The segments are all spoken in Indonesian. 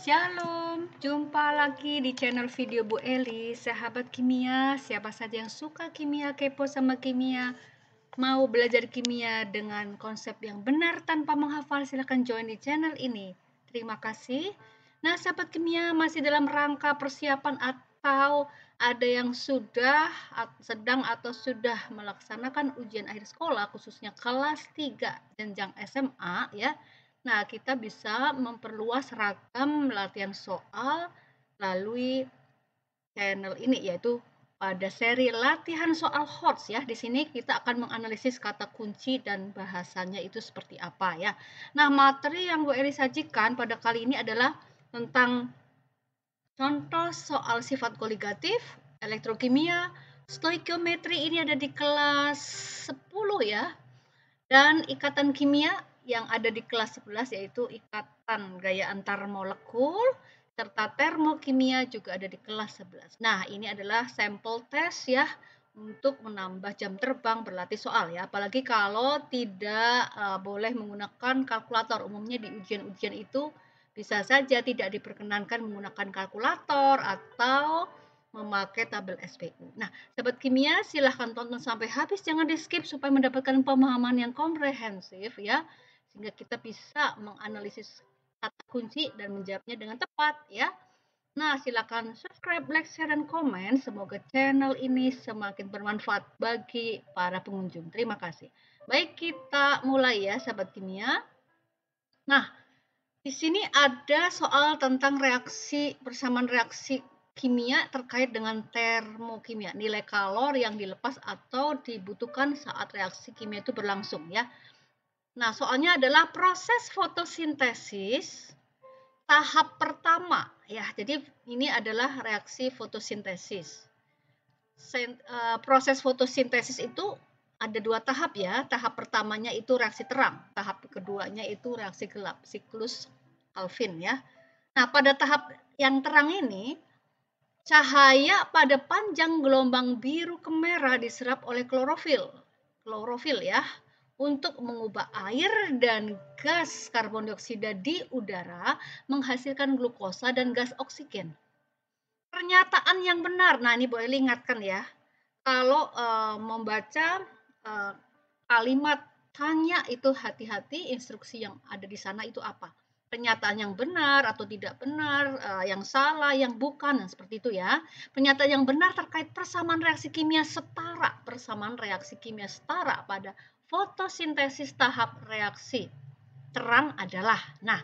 Shalom, jumpa lagi di channel video Bu Eli. Sahabat kimia, siapa saja yang suka kimia, kepo sama kimia, mau belajar kimia dengan konsep yang benar tanpa menghafal, silahkan join di channel ini. Terima kasih. Nah, sahabat kimia, masih dalam rangka persiapan atau ada yang sedang atau sudah melaksanakan ujian akhir sekolah, khususnya kelas 3 jenjang SMA ya. Nah, kita bisa memperluas ragam latihan soal melalui channel ini, yaitu pada seri latihan soal HOTS ya. Di sini kita akan menganalisis kata kunci dan bahasanya itu seperti apa ya. Nah, materi yang Bu Eri sajikan pada kali ini adalah tentang contoh soal sifat koligatif, elektrokimia, stoikiometri ini ada di kelas 10 ya. Dan ikatan kimia yang ada di kelas 11 yaitu ikatan gaya antar molekul serta termokimia juga ada di kelas 11. Nah, ini adalah sampel tes ya untuk menambah jam terbang berlatih soal ya. Apalagi kalau tidak boleh menggunakan kalkulator. Umumnya di ujian-ujian itu bisa saja tidak diperkenankan menggunakan kalkulator atau memakai tabel SPU. Nah, sahabat kimia, silahkan tonton sampai habis, jangan di-skip supaya mendapatkan pemahaman yang komprehensif ya, sehingga kita bisa menganalisis kata kunci dan menjawabnya dengan tepat ya. Nah, silakan subscribe, like, share, dan komen. Semoga channel ini semakin bermanfaat bagi para pengunjung. Terima kasih. Baik, kita mulai ya, sahabat kimia. Nah, di sini ada soal tentang persamaan reaksi kimia terkait dengan termokimia, nilai kalor yang dilepas atau dibutuhkan saat reaksi kimia itu berlangsung ya. Nah, soalnya adalah proses fotosintesis tahap pertama ya. Jadi ini adalah reaksi fotosintesis. Proses fotosintesis itu ada 2 tahap ya. Tahap pertamanya itu reaksi terang, tahap keduanya itu reaksi gelap, siklus Calvin ya. Nah, pada tahap yang terang ini, cahaya pada panjang gelombang biru ke merah diserap oleh klorofil. Klorofil ya, untuk mengubah air dan gas karbon dioksida di udara menghasilkan glukosa dan gas oksigen. Pernyataan yang benar, nah ini boleh ingatkan ya, kalau membaca kalimat tanya itu hati-hati instruksi yang ada di sana itu apa. Pernyataan yang benar atau tidak benar, yang salah, yang bukan, nah, seperti itu ya. Pernyataan yang benar terkait persamaan reaksi kimia setara pada fotosintesis tahap reaksi terang adalah. Nah,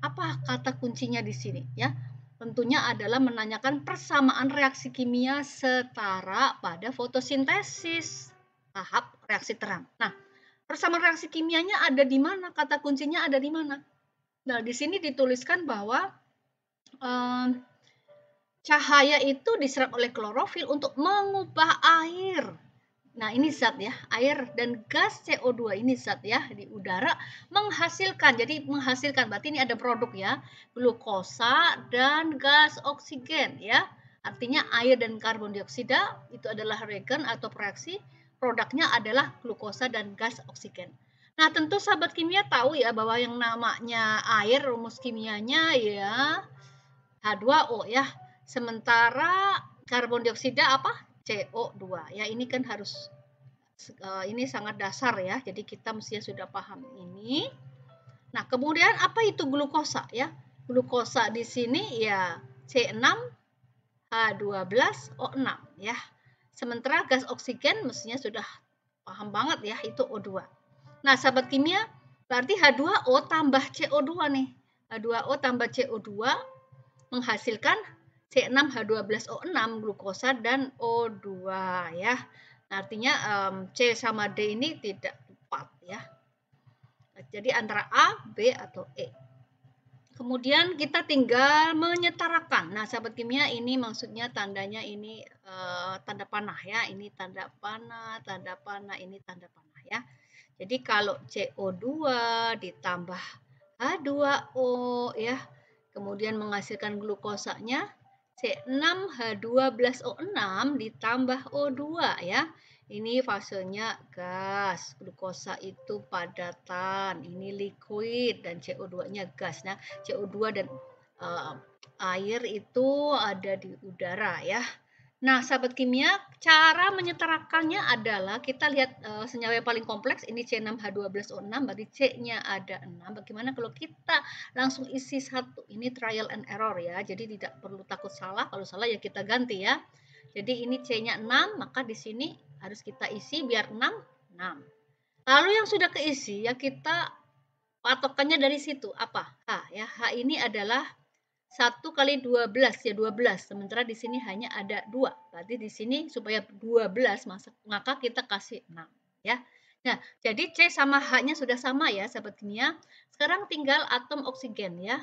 apa kata kuncinya di sini ya? Tentunya adalah menanyakan persamaan reaksi kimia setara pada fotosintesis tahap reaksi terang. Nah, persamaan reaksi kimianya ada di mana? Kata kuncinya ada di mana? Nah, di sini dituliskan bahwa cahaya itu diserap oleh klorofil untuk mengubah air. Nah, ini zat ya, air dan gas CO2 ini zat ya di udara menghasilkan. Jadi menghasilkan berarti ini ada produk ya, glukosa dan gas oksigen ya. Artinya air dan karbon dioksida itu adalah reagen atau reaksi, produknya adalah glukosa dan gas oksigen. Nah, tentu sahabat kimia tahu ya bahwa yang namanya air rumus kimianya ya H2O ya. Sementara karbon dioksida apa? CO2 ya. Ini kan harus ini sangat dasar ya. Jadi kita mestinya sudah paham ini. Nah, kemudian apa itu glukosa ya? Glukosa di sini ya C6H12O6 ya. Sementara gas oksigen mestinya sudah paham banget ya, itu O2. Nah, sahabat kimia, berarti H2O tambah CO2 nih. H2O tambah CO2 menghasilkan C6H12O6 glukosa dan O2 ya. Nah, artinya C sama D ini tidak tepat ya. Jadi antara A, B atau E. Kemudian kita tinggal menyetarakan. Nah, sahabat kimia ini maksudnya tandanya ini tanda panah ya. Ini tanda panah, ini tanda panah ya. Jadi kalau CO2 ditambah H2O ya, kemudian menghasilkan glukosanya C6H12O6 ditambah O2 ya. Ini fasenya gas, glukosa itu padatan, ini liquid dan CO2-nya gas. Nah, CO2 dan air itu ada di udara ya. Nah, sahabat kimia, cara menyetarakannya adalah kita lihat senyawa yang paling kompleks ini C6H12O6, berarti C-nya ada 6. Bagaimana kalau kita langsung isi satu? Ini trial and error ya. Jadi tidak perlu takut salah, kalau salah ya kita ganti ya. Jadi ini C-nya 6, maka di sini harus kita isi biar 6, 6. Lalu yang sudah keisi ya kita patokannya dari situ apa? H ya. H ini adalah 1 kali 12 ya 12. Sementara di sini hanya ada 2. Berarti di sini supaya 12 maka kita kasih 6 ya. Nah, jadi C sama H-nya sudah sama ya sahabat kimia. Sekarang tinggal atom oksigen ya.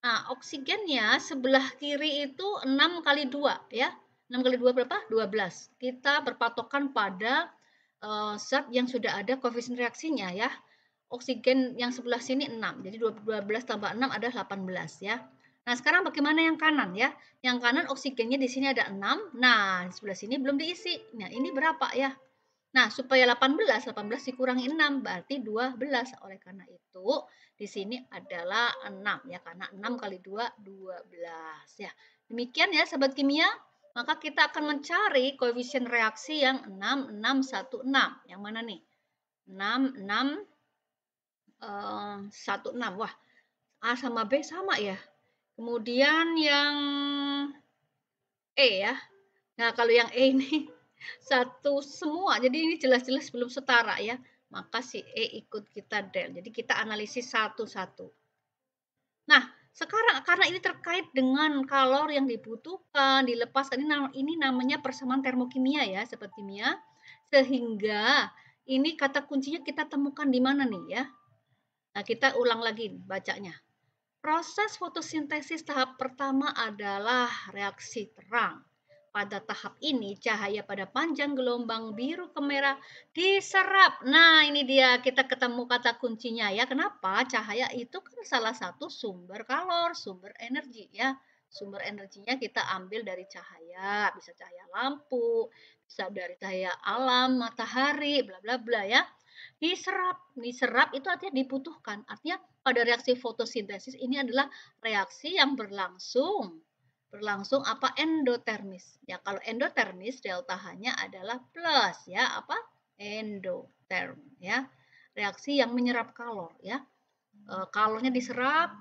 Nah, oksigennya sebelah kiri itu 6 kali 2 ya. 6 kali 2 berapa? 12. Kita berpatokan pada zat yang sudah ada koefisien reaksinya ya. Oksigen yang sebelah sini 6. Jadi 12 tambah 6 adalah 18 ya. Nah, sekarang bagaimana yang kanan ya? Yang kanan oksigennya di sini ada 6. Nah, di sebelah sini belum diisi. Nah, ini berapa ya? Nah, supaya 18 dikurangi 6 berarti 12. Oleh karena itu, di sini adalah 6 ya, karena 6 kali 2 12 ya. Demikian ya sahabat kimia. Maka kita akan mencari koefisien reaksi yang 6 6 1 6. Yang mana nih? 6 6 1 6. Wah, A sama B sama ya. Kemudian yang E ya. Nah, kalau yang E ini satu semua, jadi ini jelas-jelas belum setara ya. Maka si E ikut kita del. Jadi kita analisis satu-satu. Nah, sekarang karena ini terkait dengan kalor yang dibutuhkan, dilepaskan, ini namanya persamaan termokimia ya, sahabat kimia. Sehingga ini kata kuncinya kita temukan di mana nih ya. Nah, kita ulang lagi bacanya. Proses fotosintesis tahap pertama adalah reaksi terang. Pada tahap ini, cahaya pada panjang gelombang biru ke merah diserap. Nah, ini dia kita ketemu kata kuncinya ya. Kenapa? Cahaya itu kan salah satu sumber kalor, sumber energi ya. Sumber energinya kita ambil dari cahaya, bisa cahaya lampu, bisa dari cahaya alam, matahari, bla bla bla ya. Diserap itu artinya dibutuhkan. Artinya pada reaksi fotosintesis ini adalah reaksi yang berlangsung apa endotermis. Ya, kalau endotermis delta H-nya adalah plus ya, apa? Endoterm ya. Reaksi yang menyerap kalor ya. Kalornya diserap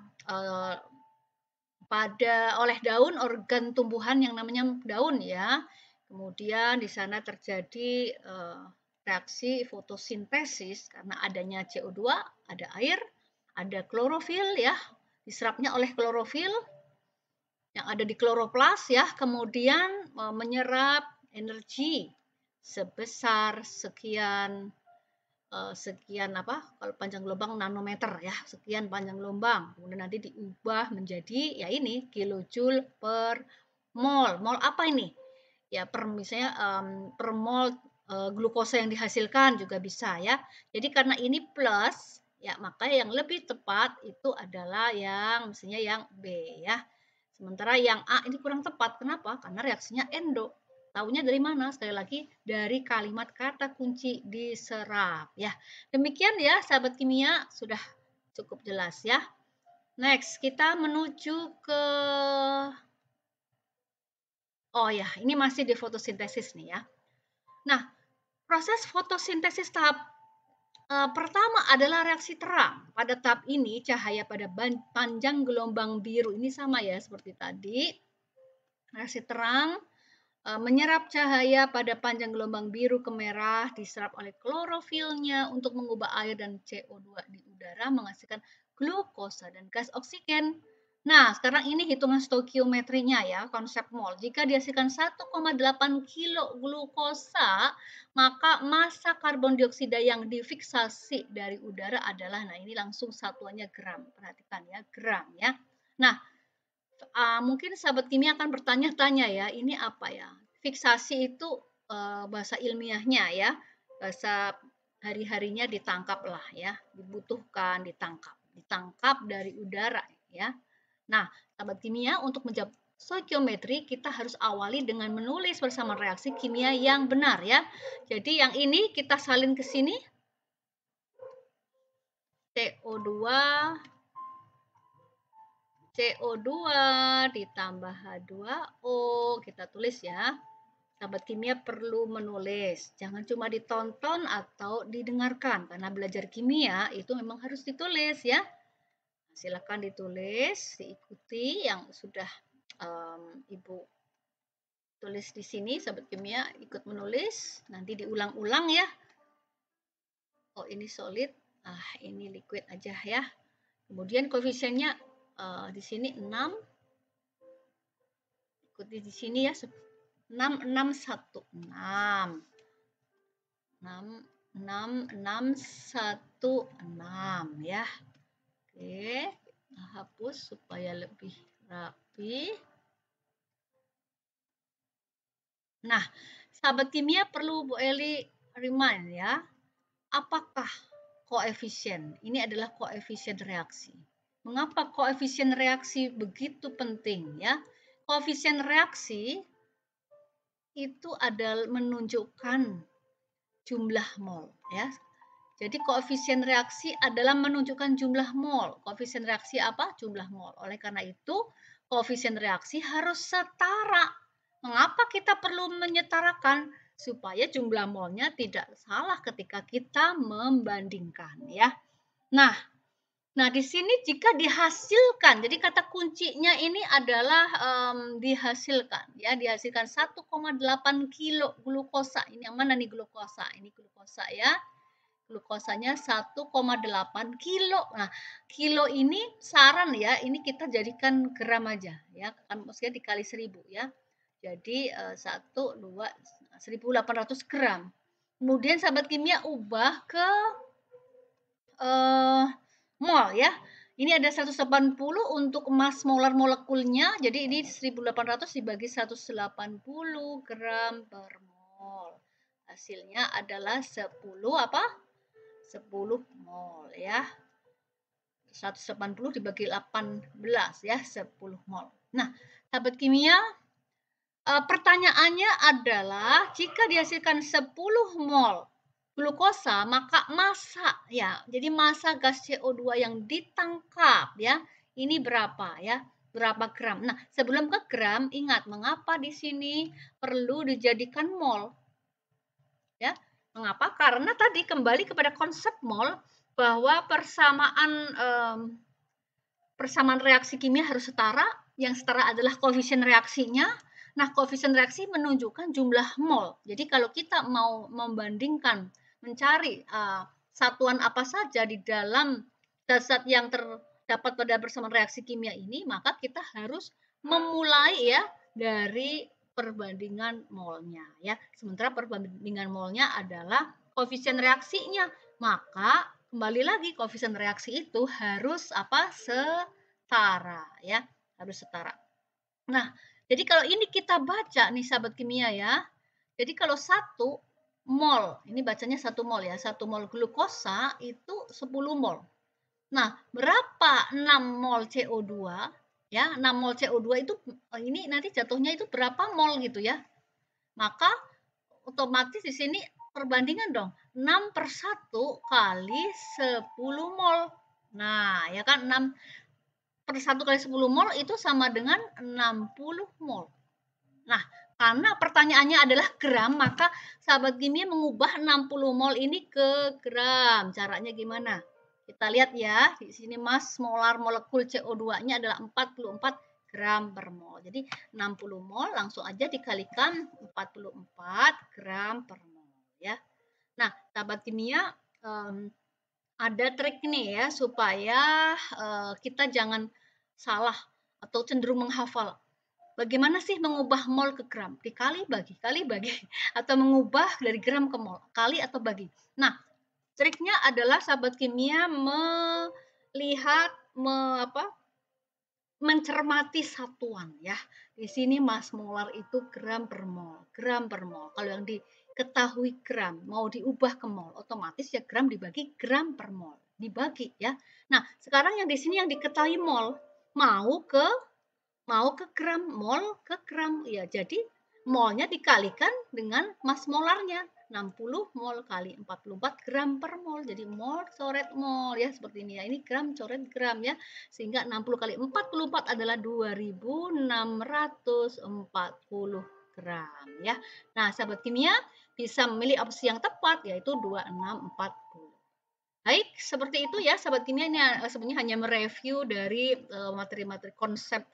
oleh daun organ tumbuhan yang namanya daun ya. Kemudian di sana terjadi reaksi fotosintesis karena adanya CO2, ada air, ada klorofil ya, diserapnya oleh klorofil yang ada di kloroplas ya, kemudian menyerap energi sebesar sekian kalau panjang gelombang nanometer ya, sekian panjang gelombang, kemudian nanti diubah menjadi ya ini kilojoule per mol. Mol apa ini? Ya misalnya per mol glukosa yang dihasilkan juga bisa ya. Jadi karena ini plus ya, maka yang lebih tepat itu adalah yang mestinya yang B ya. Sementara yang A ini kurang tepat. Kenapa? Karena reaksinya endo. Taunya dari mana? Sekali lagi dari kalimat kata kunci diserap ya. Demikian ya sahabat kimia, sudah cukup jelas ya. Next, kita menuju ke ya, ini masih di fotosintesis nih ya. Nah, proses fotosintesis tahap pertama adalah reaksi terang. Pada tahap ini cahaya pada panjang gelombang biru ini sama ya seperti tadi. Reaksi terang menyerap cahaya pada panjang gelombang biru ke merah, diserap oleh klorofilnya untuk mengubah air dan CO2 di udara menghasilkan glukosa dan gas oksigen. Nah, sekarang ini hitungan stokiometrinya ya, konsep mol. Jika dihasilkan 1,8 kilo glukosa, maka massa karbon dioksida yang difiksasi dari udara adalah, nah ini langsung satuannya gram. Perhatikan ya, gram ya. Nah, mungkin sahabat kimia akan bertanya-tanya ya, ini apa ya? Fiksasi itu bahasa ilmiahnya ya, bahasa hari-harinya ditangkap lah ya, dibutuhkan, ditangkap dari udara ya. Nah, sahabat kimia untuk menjawab stoikiometri kita harus awali dengan menulis bersama reaksi kimia yang benar ya. Jadi yang ini kita salin ke sini, CO2 CO2 ditambah H2O. Kita tulis ya. Sahabat kimia perlu menulis. Jangan cuma ditonton atau didengarkan. Karena belajar kimia itu memang harus ditulis ya. Silakan ditulis, diikuti yang sudah Ibu tulis di sini. Sahabat kimia ikut menulis. Nanti diulang-ulang ya. Oh, ini solid. Ini liquid aja ya. Kemudian koefisiennya di sini 6. Ikuti di sini ya. 6, 6, 1, 6. 6, 6, 6, 1, 6 ya. Oke, hapus supaya lebih rapi. Nah, sahabat kimia perlu Bu Eli remind ya. Apakah koefisien? Ini adalah koefisien reaksi. Mengapa koefisien reaksi begitu penting ya? Koefisien reaksi itu adalah menunjukkan jumlah mol ya. Jadi koefisien reaksi adalah menunjukkan jumlah mol. Koefisien reaksi apa? Jumlah mol. Oleh karena itu, koefisien reaksi harus setara. Mengapa kita perlu menyetarakan? Supaya jumlah molnya tidak salah ketika kita membandingkan ya. Nah, di sini jika dihasilkan, jadi kata kuncinya ini adalah dihasilkan ya, dihasilkan 1,8 kilo glukosa. Ini yang mana nih glukosa? Ini glukosa ya. Glukosanya 1,8 kilo. Nah, kilo ini saran ya, ini kita jadikan gram aja ya, kan maksudnya dikali 1000 ya. Jadi 1, 2, 1800 gram. Kemudian sahabat kimia ubah ke mol ya. Ini ada 180 untuk mass molar molekulnya. Jadi ini 1800 dibagi 180 gram per mol. Hasilnya adalah 10 apa? 10 mol ya. 180 dibagi 18 ya, 10 mol. Nah, sahabat kimia, pertanyaannya adalah jika dihasilkan 10 mol glukosa, maka massa ya. Jadi massa gas CO2 yang ditangkap ya, ini berapa ya? Berapa gram? Nah, sebelum ke gram, ingat mengapa di sini perlu dijadikan mol? Ya. Mengapa? Karena tadi kembali kepada konsep mol bahwa persamaan reaksi kimia harus setara. Yang setara adalah koefisien reaksinya. Nah, koefisien reaksi menunjukkan jumlah mol. Jadi kalau kita mau membandingkan, mencari satuan apa saja di dalam zat-zat yang terdapat pada persamaan reaksi kimia ini, maka kita harus memulai ya dari perbandingan molnya ya. Sementara perbandingan molnya adalah koefisien reaksinya. Maka kembali lagi koefisien reaksi itu harus apa? Setara ya, harus setara. Nah, jadi kalau ini kita baca nih sahabat kimia ya. Jadi kalau 1 mol, ini bacanya 1 mol ya, 1 mol glukosa itu 10 mol. Nah, berapa 6 mol CO2? Ya, 6 mol CO2 itu ini nanti jatuhnya itu berapa mol gitu ya. Maka otomatis di sini perbandingan dong. 6 per 1 kali 10 mol. Nah, ya kan 6 per 1 kali 10 mol itu sama dengan 60 mol. Nah, karena pertanyaannya adalah gram, maka sahabat kimia mengubah 60 mol ini ke gram. Caranya gimana? Kita lihat ya, di sini mass molar molekul CO2-nya adalah 44 gram per mol. Jadi 60 mol langsung aja dikalikan 44 gram per mol ya. Nah, sahabat kimia ada trik nih ya supaya kita jangan salah atau cenderung menghafal. Bagaimana sih mengubah mol ke gram? Dikali bagi, atau mengubah dari gram ke mol, kali atau bagi. Nah, triknya adalah sahabat kimia melihat mencermati satuan ya. Di sini mass molar itu gram per mol. Kalau yang diketahui gram mau diubah ke mol, otomatis ya gram dibagi gram per mol, dibagi ya. Nah, sekarang yang di sini yang diketahui mol mau ke gram, mol ke gram ya. Jadi molnya dikalikan dengan mass molarnya. 60 mol kali 44 gram per mol. Jadi mol coret mol ya, seperti ini ya. Ini gram coret gram ya. Sehingga 60 kali 44 adalah 2640 gram ya. Nah, sahabat kimia bisa memilih opsi yang tepat yaitu 2640. Baik, seperti itu ya sahabat kimia. Ini sebenarnya hanya mereview dari materi-materi konsep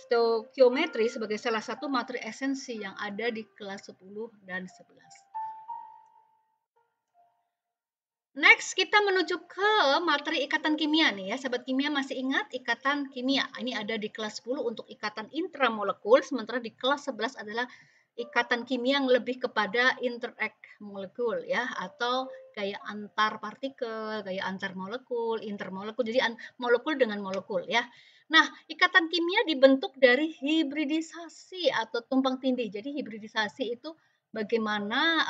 stoikiometri sebagai salah satu materi esensi yang ada di kelas 10 dan 11. Next, kita menuju ke materi ikatan kimia nih ya. Sahabat kimia masih ingat ikatan kimia. Ini ada di kelas 10 untuk ikatan intramolekul, sementara di kelas 11 adalah ikatan kimia yang lebih kepada interact molekul ya, atau gaya antar partikel, gaya antar molekul, intermolekul. Jadi molekul dengan molekul ya. Nah, ikatan kimia dibentuk dari hibridisasi atau tumpang tindih. Jadi hibridisasi itu bagaimana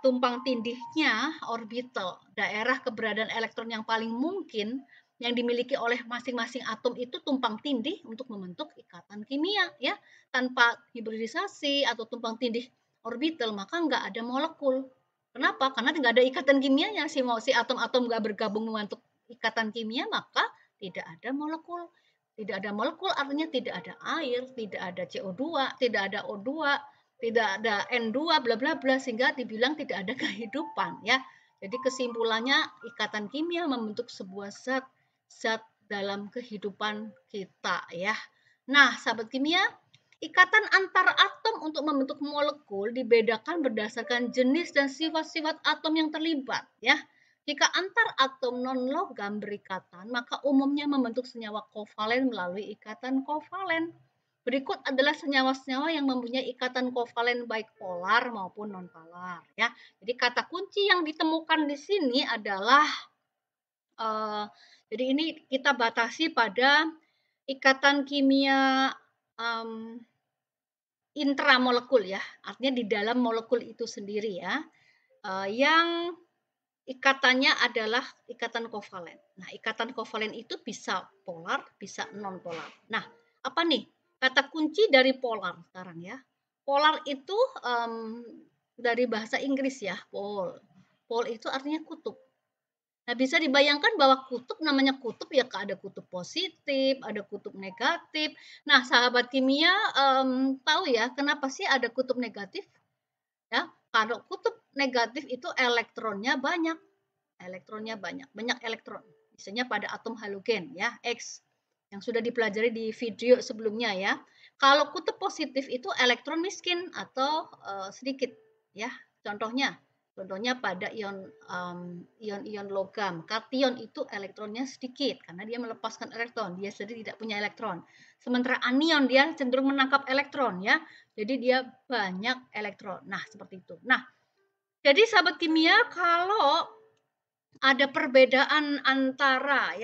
tumpang tindihnya orbital, daerah keberadaan elektron yang paling mungkin yang dimiliki oleh masing-masing atom itu tumpang tindih untuk membentuk ikatan kimia ya. Tanpa hibridisasi atau tumpang tindih orbital maka nggak ada molekul. Kenapa? Karena nggak ada ikatan kimianya. Si atom-atom nggak bergabung membentuk ikatan kimia maka tidak ada molekul. Tidak ada molekul artinya tidak ada air, tidak ada CO2, tidak ada O2, tidak ada N2 bla bla bla, sehingga dibilang tidak ada kehidupan ya. Jadi kesimpulannya ikatan kimia membentuk sebuah zat dalam kehidupan kita ya. Nah, sahabat kimia, ikatan antar atom untuk membentuk molekul dibedakan berdasarkan jenis dan sifat-sifat atom yang terlibat ya. Jika antar atom non-logam berikatan, maka umumnya membentuk senyawa kovalen melalui ikatan kovalen. Berikut adalah senyawa-senyawa yang mempunyai ikatan kovalen baik polar maupun non-polar ya. Jadi kata kunci yang ditemukan di sini adalah jadi ini kita batasi pada ikatan kimia intramolekul ya. Artinya di dalam molekul itu sendiri ya. Yang ikatannya adalah ikatan kovalen. Nah, ikatan kovalen itu bisa polar, bisa non-polar. Nah, apa nih? Kata kunci dari polar sekarang ya. Polar itu dari bahasa Inggris ya, pole. Pole itu artinya kutub. Nah, bisa dibayangkan bahwa kutub namanya kutub ya, ada kutub positif, ada kutub negatif. Nah, sahabat kimia tahu ya kenapa sih ada kutub negatif? Ya, kalau kutub negatif itu elektronnya banyak. Banyak elektron. Misalnya pada atom halogen ya, X yang sudah dipelajari di video sebelumnya ya. Kalau kutub positif itu elektron miskin atau sedikit ya. Contohnya pada ion logam, kation itu elektronnya sedikit karena dia melepaskan elektron, dia sendiri tidak punya elektron. Sementara anion dia cenderung menangkap elektron ya. Jadi dia banyak elektron. Nah, seperti itu. Nah, jadi sahabat kimia kalau ada perbedaan antara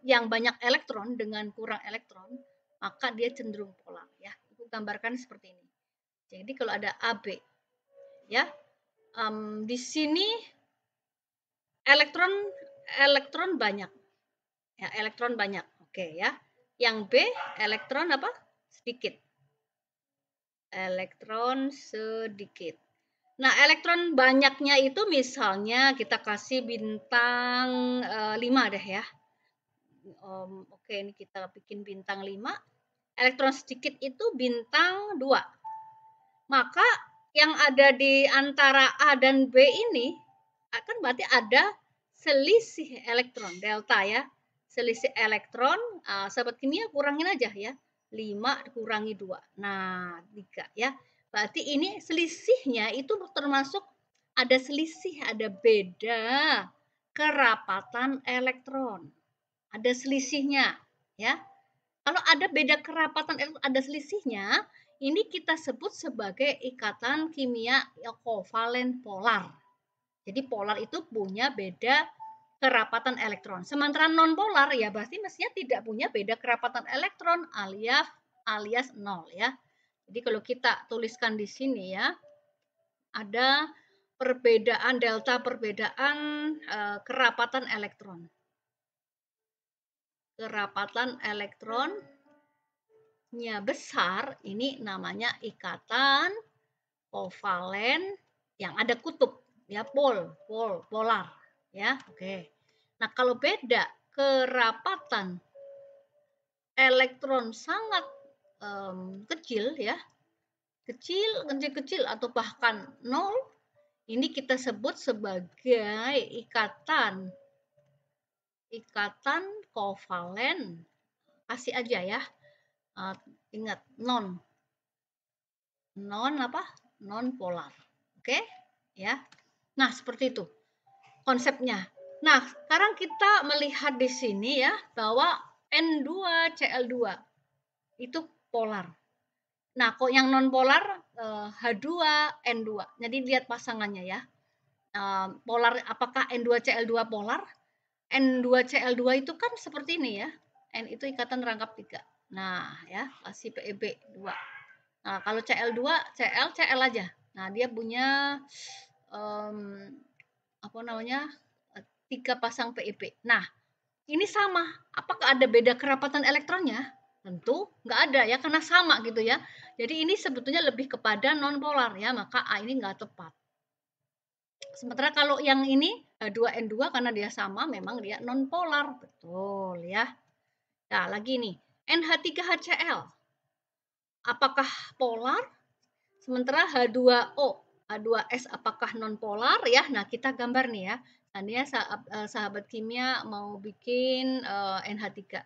yang banyak elektron dengan kurang elektron, maka dia cenderung polar ya. Aku gambarkan seperti ini. Jadi kalau ada AB ya, di sini elektron banyak. Ya, elektron banyak. Oke ya. Yang B elektron apa? Sedikit. Elektron sedikit. Nah, elektron banyaknya itu misalnya kita kasih bintang 5 deh ya. Oke, ini kita bikin bintang 5. Elektron sedikit itu bintang 2. Maka yang ada di antara A dan B ini akan berarti ada selisih elektron, delta ya. Selisih elektron, sahabat kimia kurangin aja ya. 5 kurangi 2. Nah, 3 ya. Berarti ini selisihnya itu termasuk ada selisih, ada beda kerapatan elektron. Ada selisihnya ya. Kalau ada beda kerapatan elektron, ada selisihnya, ini kita sebut sebagai ikatan kimia kovalen polar. Jadi polar itu punya beda kerapatan elektron. Sementara non polar ya berarti mestinya tidak punya beda kerapatan elektron alias 0 ya. Jadi kalau kita tuliskan di sini ya, ada perbedaan delta perbedaan kerapatan elektron. Kerapatan elektron nya besar, ini namanya ikatan kovalen yang ada kutub, ya, polar, ya. Oke. Nah, kalau beda kerapatan elektron sangat kecil, ya, kecil atau bahkan nol, ini kita sebut sebagai ikatan kovalen. Kasih aja ya. Ingat non polar. Oke? Ya. Nah, seperti itu konsepnya. Nah, sekarang kita melihat di sini ya bahwa N2Cl2 itu polar. Nah, kok yang non polar H2N2. Jadi lihat pasangannya ya. Polar apakah N2Cl2 polar? N2Cl2 itu kan seperti ini ya. N itu ikatan rangkap 3. Nah, ya, kasih PeB 2. Nah, kalau Cl2, Cl aja. Nah, dia punya apa namanya? 3 pasang PeB. Nah, ini sama. Apakah ada beda kerapatan elektronnya? Tentu nggak ada ya, karena sama gitu ya. Jadi ini sebetulnya lebih kepada non-polar ya, maka A ini nggak tepat. Sementara kalau yang ini H2N2 karena dia sama, memang dia non-polar. Betul ya. Nah, lagi nih. NH3HCl. Apakah polar? Sementara H2O, H2S apakah non-polar ya? Nah, kita gambar nih ya. Seandainya sahabat kimia mau bikin NH3.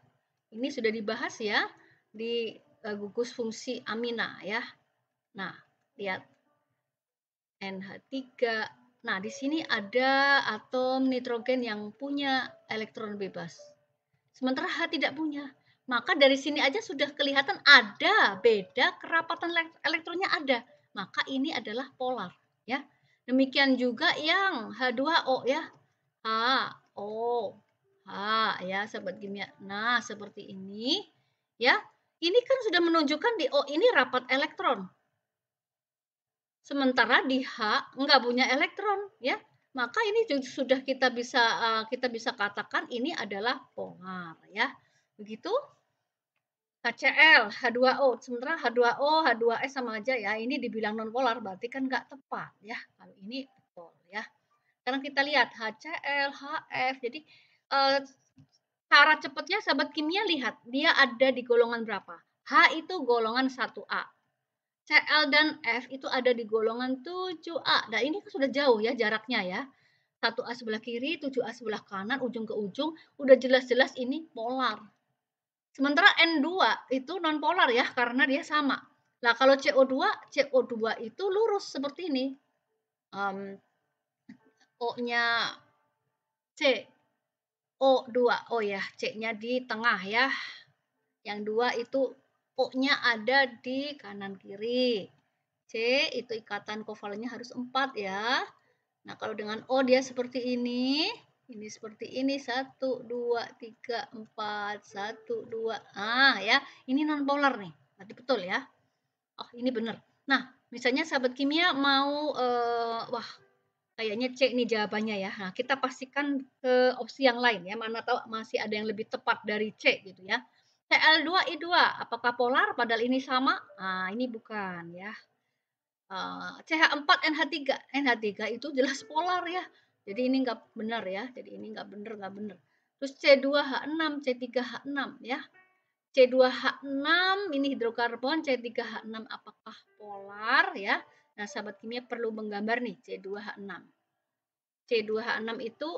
Ini sudah dibahas ya di gugus fungsi amina ya. Nah, lihat NH3. Nah, di sini ada atom nitrogen yang punya elektron bebas. Sementara H tidak punya. Maka dari sini aja sudah kelihatan ada beda kerapatan elektronnya ada. Maka ini adalah polar ya. Demikian juga yang H2O ya. H, O, H ya sahabat kimia. Nah, seperti ini ya. Ini kan sudah menunjukkan di O ini rapat elektron. Sementara di H enggak punya elektron ya. Maka ini sudah kita bisa katakan ini adalah polar ya. Begitu HCl, H2O. Sementara H2O, H2S sama aja ya. Ini dibilang non-polar berarti kan nggak tepat ya. Kalau ini betul ya. Sekarang kita lihat HCl, HF. Jadi cara cepatnya sahabat kimia lihat dia ada di golongan berapa. H itu golongan 1A. Cl dan F itu ada di golongan 7A. Nah, ini kan sudah jauh ya jaraknya ya. 1A sebelah kiri, 7A sebelah kanan, ujung ke ujung. Udah jelas-jelas ini polar. Sementara N2 itu non polar ya karena dia sama. Nah, kalau CO2 itu lurus seperti ini. O-nya C, O2. Oh ya, C-nya di tengah ya. Yang 2 itu O-nya ada di kanan kiri. C itu ikatan kovalennya harus 4 ya. Nah, kalau dengan O dia seperti ini. Ini seperti ini, 1, 2, 3, 4, 1, 2. Ah, ya, ini non polar nih. Berarti betul ya. Oh, ini benar. Nah, misalnya sahabat kimia mau, wah, kayaknya C nih jawabannya ya. Nah, kita pastikan ke opsi yang lain ya. Mana tahu masih ada yang lebih tepat dari C gitu ya. Cl2I2, apakah polar padahal ini sama? Nah, ini bukan ya. CH4NH3. NH3 itu jelas polar ya. Jadi ini enggak benar ya. Jadi ini enggak benar. Terus C2H6, C3H6 ya. C2H6 ini hidrokarbon, C3H6 apakah polar ya? Nah, sahabat kimia perlu menggambar nih C2H6. C2H6 itu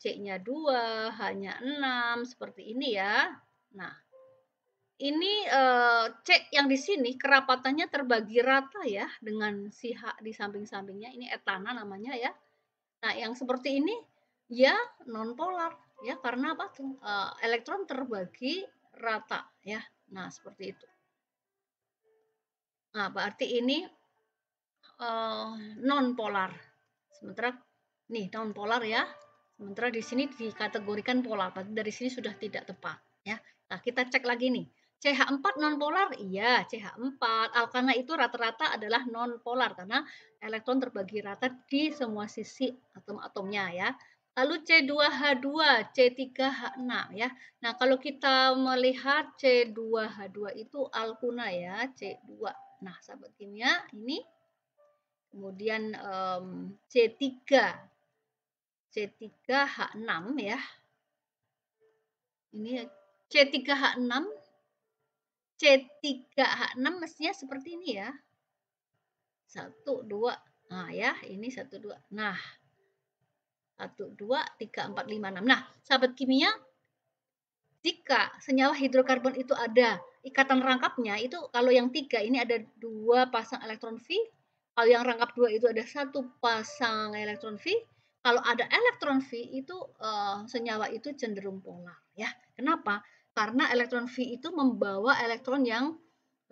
C-nya 2, H-nya 6 seperti ini ya. Nah, ini C yang di sini kerapatannya terbagi rata ya dengan si H di samping-sampingnya. Ini etana namanya ya. Nah, yang seperti ini ya non polar ya karena apa tuh? Elektron terbagi rata ya. Nah, seperti itu. Nah, berarti ini non polar. Sementara nih non polar ya. Sementara di sini dikategorikan polar. Berarti dari sini sudah tidak tepat ya. Nah, kita cek lagi nih. CH4 non polar? Iya, CH4. Alkana itu rata-rata adalah non polar karena elektron terbagi rata di semua sisi atom-atomnya ya. Lalu C2H2, C3H6 ya. Nah, kalau kita melihat C2H2 itu alkuna ya, C2. Nah, sahabat kimia ini kemudian C3 C3H6 ya. Ini C3H6 C3H6 mestinya seperti ini ya. 1 2. Nah, ya, ini 1 2. Nah, 1 2 3 4 5 6. Nah, sahabat kimia, jika senyawa hidrokarbon itu ada ikatan rangkapnya, itu kalau yang 3 ini ada 2 pasang elektron V, kalau yang rangkap 2 itu ada 1 pasang elektron V, kalau ada elektron V itu senyawa itu cenderung polar ya. Kenapa? Karena elektron V itu membawa elektron yang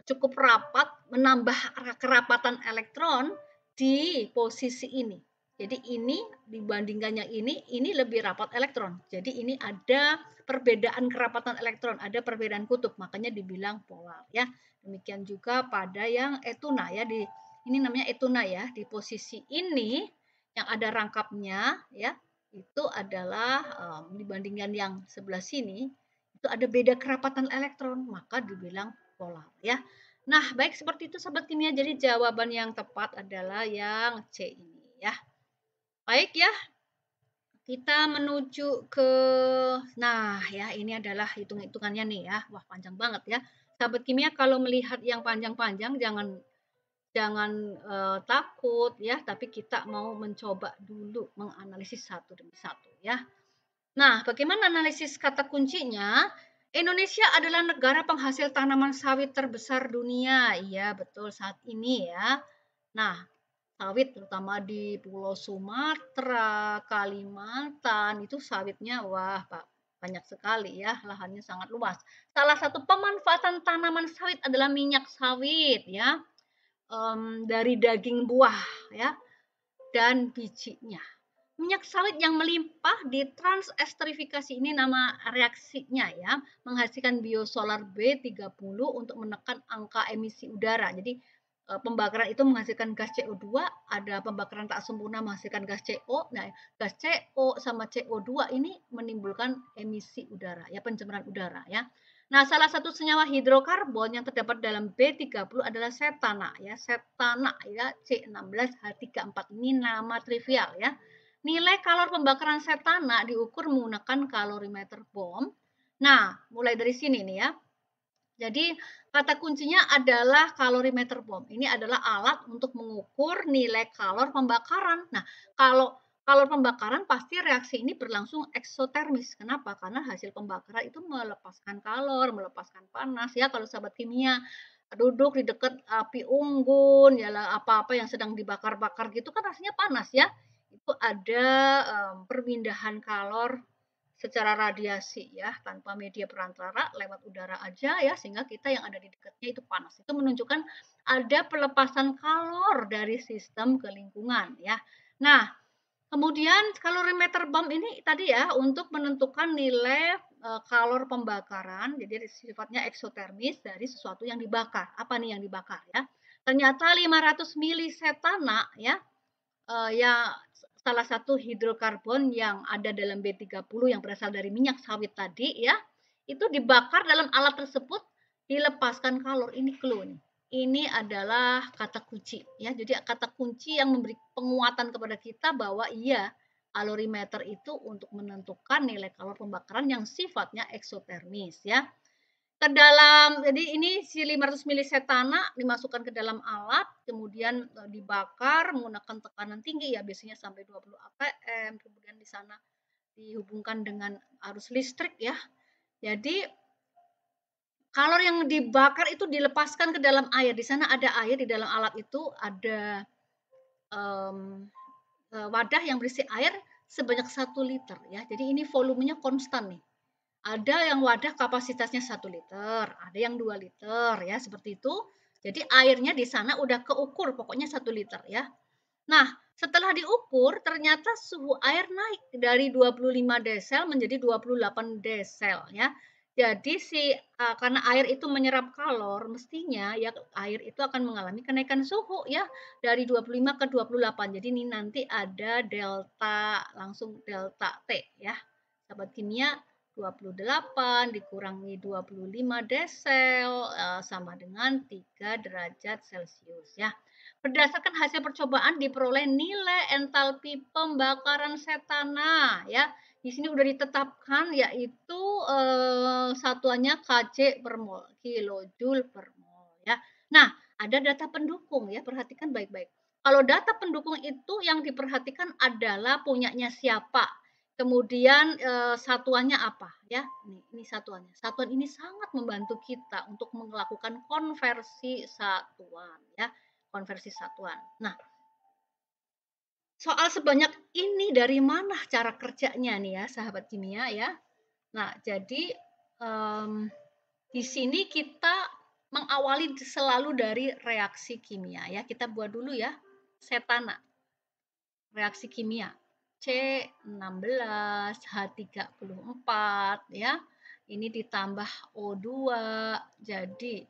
cukup rapat, menambah kerapatan elektron di posisi ini. Jadi ini dibandingkan yang ini lebih rapat elektron. Jadi ini ada perbedaan kerapatan elektron, ada perbedaan kutub, makanya dibilang polar ya. Demikian juga pada yang etuna ya, ini namanya etuna ya, di posisi ini yang ada rangkapnya ya, itu adalah dibandingkan yang sebelah sini itu ada beda kerapatan elektron, maka dibilang polar ya. Nah, baik seperti itu sahabat kimia. Jadi jawaban yang tepat adalah yang C ini ya. Baik ya, kita menuju ke, nah ya ini adalah hitung-hitungannya nih ya. Wah panjang banget ya. Sahabat kimia kalau melihat yang panjang-panjang jangan takut ya, tapi kita mau mencoba dulu menganalisis satu demi satu ya. Nah, bagaimana analisis kata kuncinya? Indonesia adalah negara penghasil tanaman sawit terbesar dunia. Iya, betul saat ini ya. Nah, sawit terutama di Pulau Sumatera, Kalimantan, itu sawitnya wah Pak, banyak sekali ya, lahannya sangat luas. Salah satu pemanfaatan tanaman sawit adalah minyak sawit ya, dari daging buah ya, dan bijinya. Minyak sawit yang melimpah di transesterifikasi ini nama reaksinya ya, menghasilkan biosolar B30 untuk menekan angka emisi udara. Jadi pembakaran itu menghasilkan gas CO2, ada pembakaran tak sempurna menghasilkan gas CO. Nah, gas CO sama CO2 ini menimbulkan emisi udara ya, pencemaran udara ya. Nah, salah satu senyawa hidrokarbon yang terdapat dalam B30 adalah setana ya, setana ya, C16H34 ini nama trivial ya. Nilai kalor pembakaran setana diukur menggunakan kalorimeter bom. Nah, mulai dari sini nih ya. Jadi kata kuncinya adalah kalorimeter bom. Ini adalah alat untuk mengukur nilai kalor pembakaran. Nah, kalau kalor pembakaran pasti reaksi ini berlangsung eksotermis. Kenapa? Karena hasil pembakaran itu melepaskan kalor, melepaskan panas ya. Kalau sahabat kimia duduk di dekat api unggun, ya apa-apa yang sedang dibakar-bakar gitu kan rasanya panas ya. Itu ada perpindahan kalor secara radiasi ya, tanpa media perantara, lewat udara aja ya, sehingga kita yang ada di dekatnya itu panas. Itu menunjukkan ada pelepasan kalor dari sistem ke lingkungan ya. Nah, kemudian kalorimeter bom ini tadi ya untuk menentukan nilai kalor pembakaran, jadi sifatnya eksotermis dari sesuatu yang dibakar. Apa nih yang dibakar ya? Ternyata 500 mili setana ya, ya salah satu hidrokarbon yang ada dalam B30 yang berasal dari minyak sawit tadi ya, itu dibakar dalam alat tersebut dilepaskan kalor. Ini clue nih. Ini adalah kata kunci ya. Jadi kata kunci yang memberi penguatan kepada kita bahwa iya, kalorimeter itu untuk menentukan nilai kalor pembakaran yang sifatnya eksotermis ya. Ke dalam, jadi ini si 500 mili setana dimasukkan ke dalam alat, kemudian dibakar menggunakan tekanan tinggi ya, biasanya sampai 20 atm, kemudian di sana dihubungkan dengan arus listrik ya. Jadi kalor yang dibakar itu dilepaskan ke dalam air. Di sana ada air, di dalam alat itu ada wadah yang berisi air sebanyak 1 liter ya. Jadi ini volumenya konstan nih. Ada yang wadah kapasitasnya 1 liter, ada yang 2 liter ya, seperti itu. Jadi airnya di sana udah keukur pokoknya 1 liter ya. Nah, setelah diukur ternyata suhu air naik dari 25 desel menjadi 28 desel ya. Jadi karena air itu menyerap kalor, mestinya ya air itu akan mengalami kenaikan suhu ya dari 25 ke 28. Jadi ini nanti ada delta, langsung delta T ya. Sahabat kimia 28 dikurangi 25 desel sama dengan 3 derajat Celcius ya. Berdasarkan hasil percobaan diperoleh nilai entalpi pembakaran setana ya. Di sini udah ditetapkan yaitu satuannya kJ per mol, kilojoule per mol ya. Nah, ada data pendukung ya, perhatikan baik-baik. Kalau data pendukung itu yang diperhatikan adalah punyanya siapa, kemudian satuannya apa ya. Ini satuannya. Satuan ini sangat membantu kita untuk melakukan konversi satuan ya, konversi satuan. Nah, soal sebanyak ini dari mana cara kerjanya nih ya, sahabat kimia ya. Nah, jadi di sini kita mengawali selalu dari reaksi kimia ya. Kita buat dulu ya, setana. Reaksi kimia. C16H34 ya. Ini ditambah O2 jadi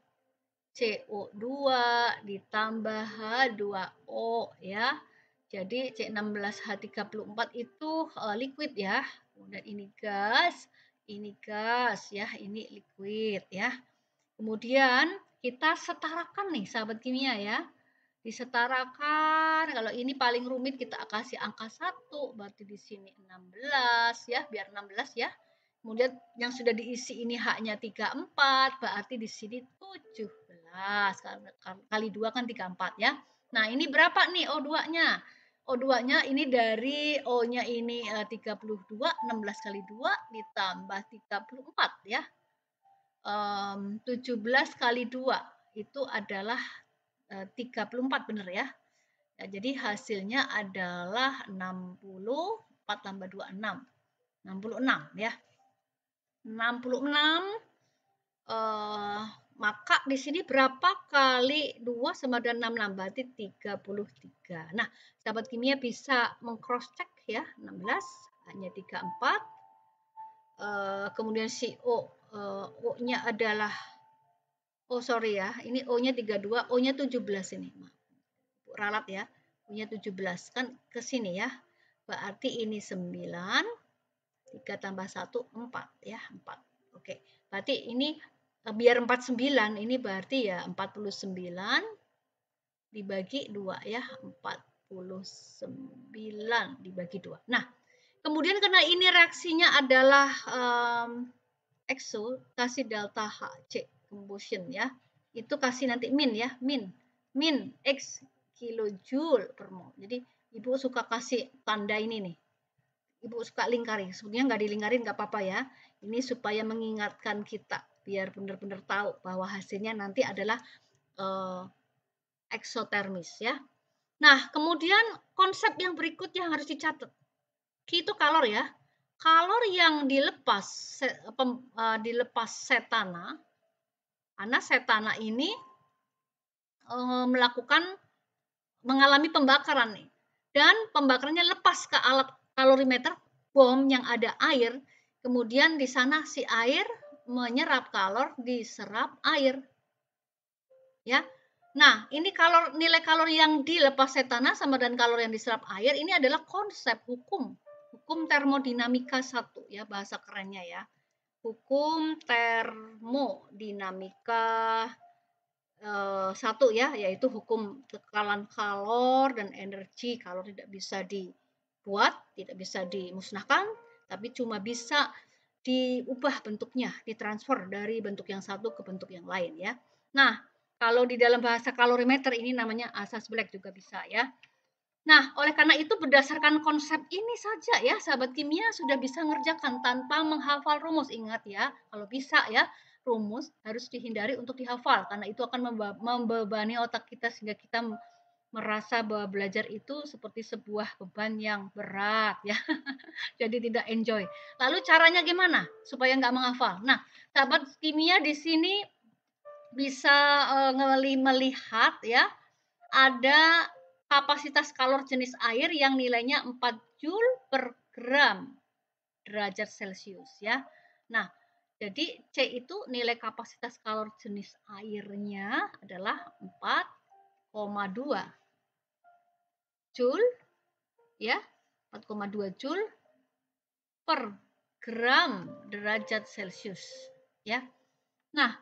CO2 ditambah H2O ya. Jadi C16H34 itu liquid ya. Kemudian ini gas ya, ini liquid ya. Kemudian kita setarakan nih sahabat kimia ya. Disetarakan, kalau ini paling rumit kita kasih angka 1, berarti di sini 16 ya, biar 16 ya. Kemudian yang sudah diisi ini H-nya 34, berarti di sini 17. Kali 2 kan 34 ya. Nah, ini berapa nih O2-nya? O2-nya ini dari O-nya ini 32, 16 kali 2 ditambah 34 ya. 17 kali 2 itu adalah 34 benar ya. Ya, jadi hasilnya adalah 64 tambah 26. 66 ya. 66 maka di sini berapa kali 2 sama dengan 66 berarti 33. Nah, sahabat kimia bisa meng-cross check ya, 16 hanya 34. Kemudian si O-nya adalah sorry ya, ini O-nya 32, O-nya 17 ini. Ralat ya, O-nya 17 kan ke sini ya. Berarti ini 9, 3 tambah 1 4 ya, 4. Oke. Berarti ini biar 49 ini berarti ya 49 dibagi 2 ya, 49 dibagi 2. Nah, kemudian karena ini reaksinya adalah exo, kasih delta HC combustion ya. Itu kasih nanti min ya, min X kilojoule per mol. Jadi Ibu suka kasih tanda ini nih. Ibu suka lingkarin. Sebenarnya nggak dilingkarin nggak apa-apa ya. Ini supaya mengingatkan kita biar benar-benar tahu bahwa hasilnya nanti adalah eksotermis ya. Nah, kemudian konsep yang berikutnya harus dicatat. Q itu kalor ya. Kalor yang dilepas setana, karena setana ini mengalami pembakaran nih. Dan pembakarannya lepas ke alat kalorimeter bom yang ada air, kemudian di sana si air menyerap kalor, diserap air. Ya. Nah, ini nilai kalor yang dilepas setana sama dengan kalor yang diserap air ini adalah konsep hukum termodinamika 1 ya, bahasa kerennya ya. Hukum termodinamika 1 ya, yaitu hukum tekanan kalor dan energi. Kalor tidak bisa dibuat, tidak bisa dimusnahkan, tapi cuma bisa diubah bentuknya, ditransfer dari bentuk yang satu ke bentuk yang lain ya. Nah, kalau di dalam bahasa kalorimeter ini namanya asas Black juga bisa ya. Nah, oleh karena itu berdasarkan konsep ini saja ya, sahabat kimia sudah bisa mengerjakan tanpa menghafal rumus. Ingat ya, kalau bisa ya, rumus harus dihindari untuk dihafal karena itu akan membebani otak kita sehingga kita merasa bahwa belajar itu seperti sebuah beban yang berat ya. Jadi tidak enjoy. Lalu caranya gimana supaya nggak menghafal? Nah, sahabat kimia di sini bisa melihat ya, ada kapasitas kalor jenis air yang nilainya 4 Joule per gram derajat Celcius ya. Nah, Jadi C itu nilai kapasitas kalor jenis airnya adalah 4,2 Joule ya, 4,2 Joule per gram derajat Celcius ya. Nah,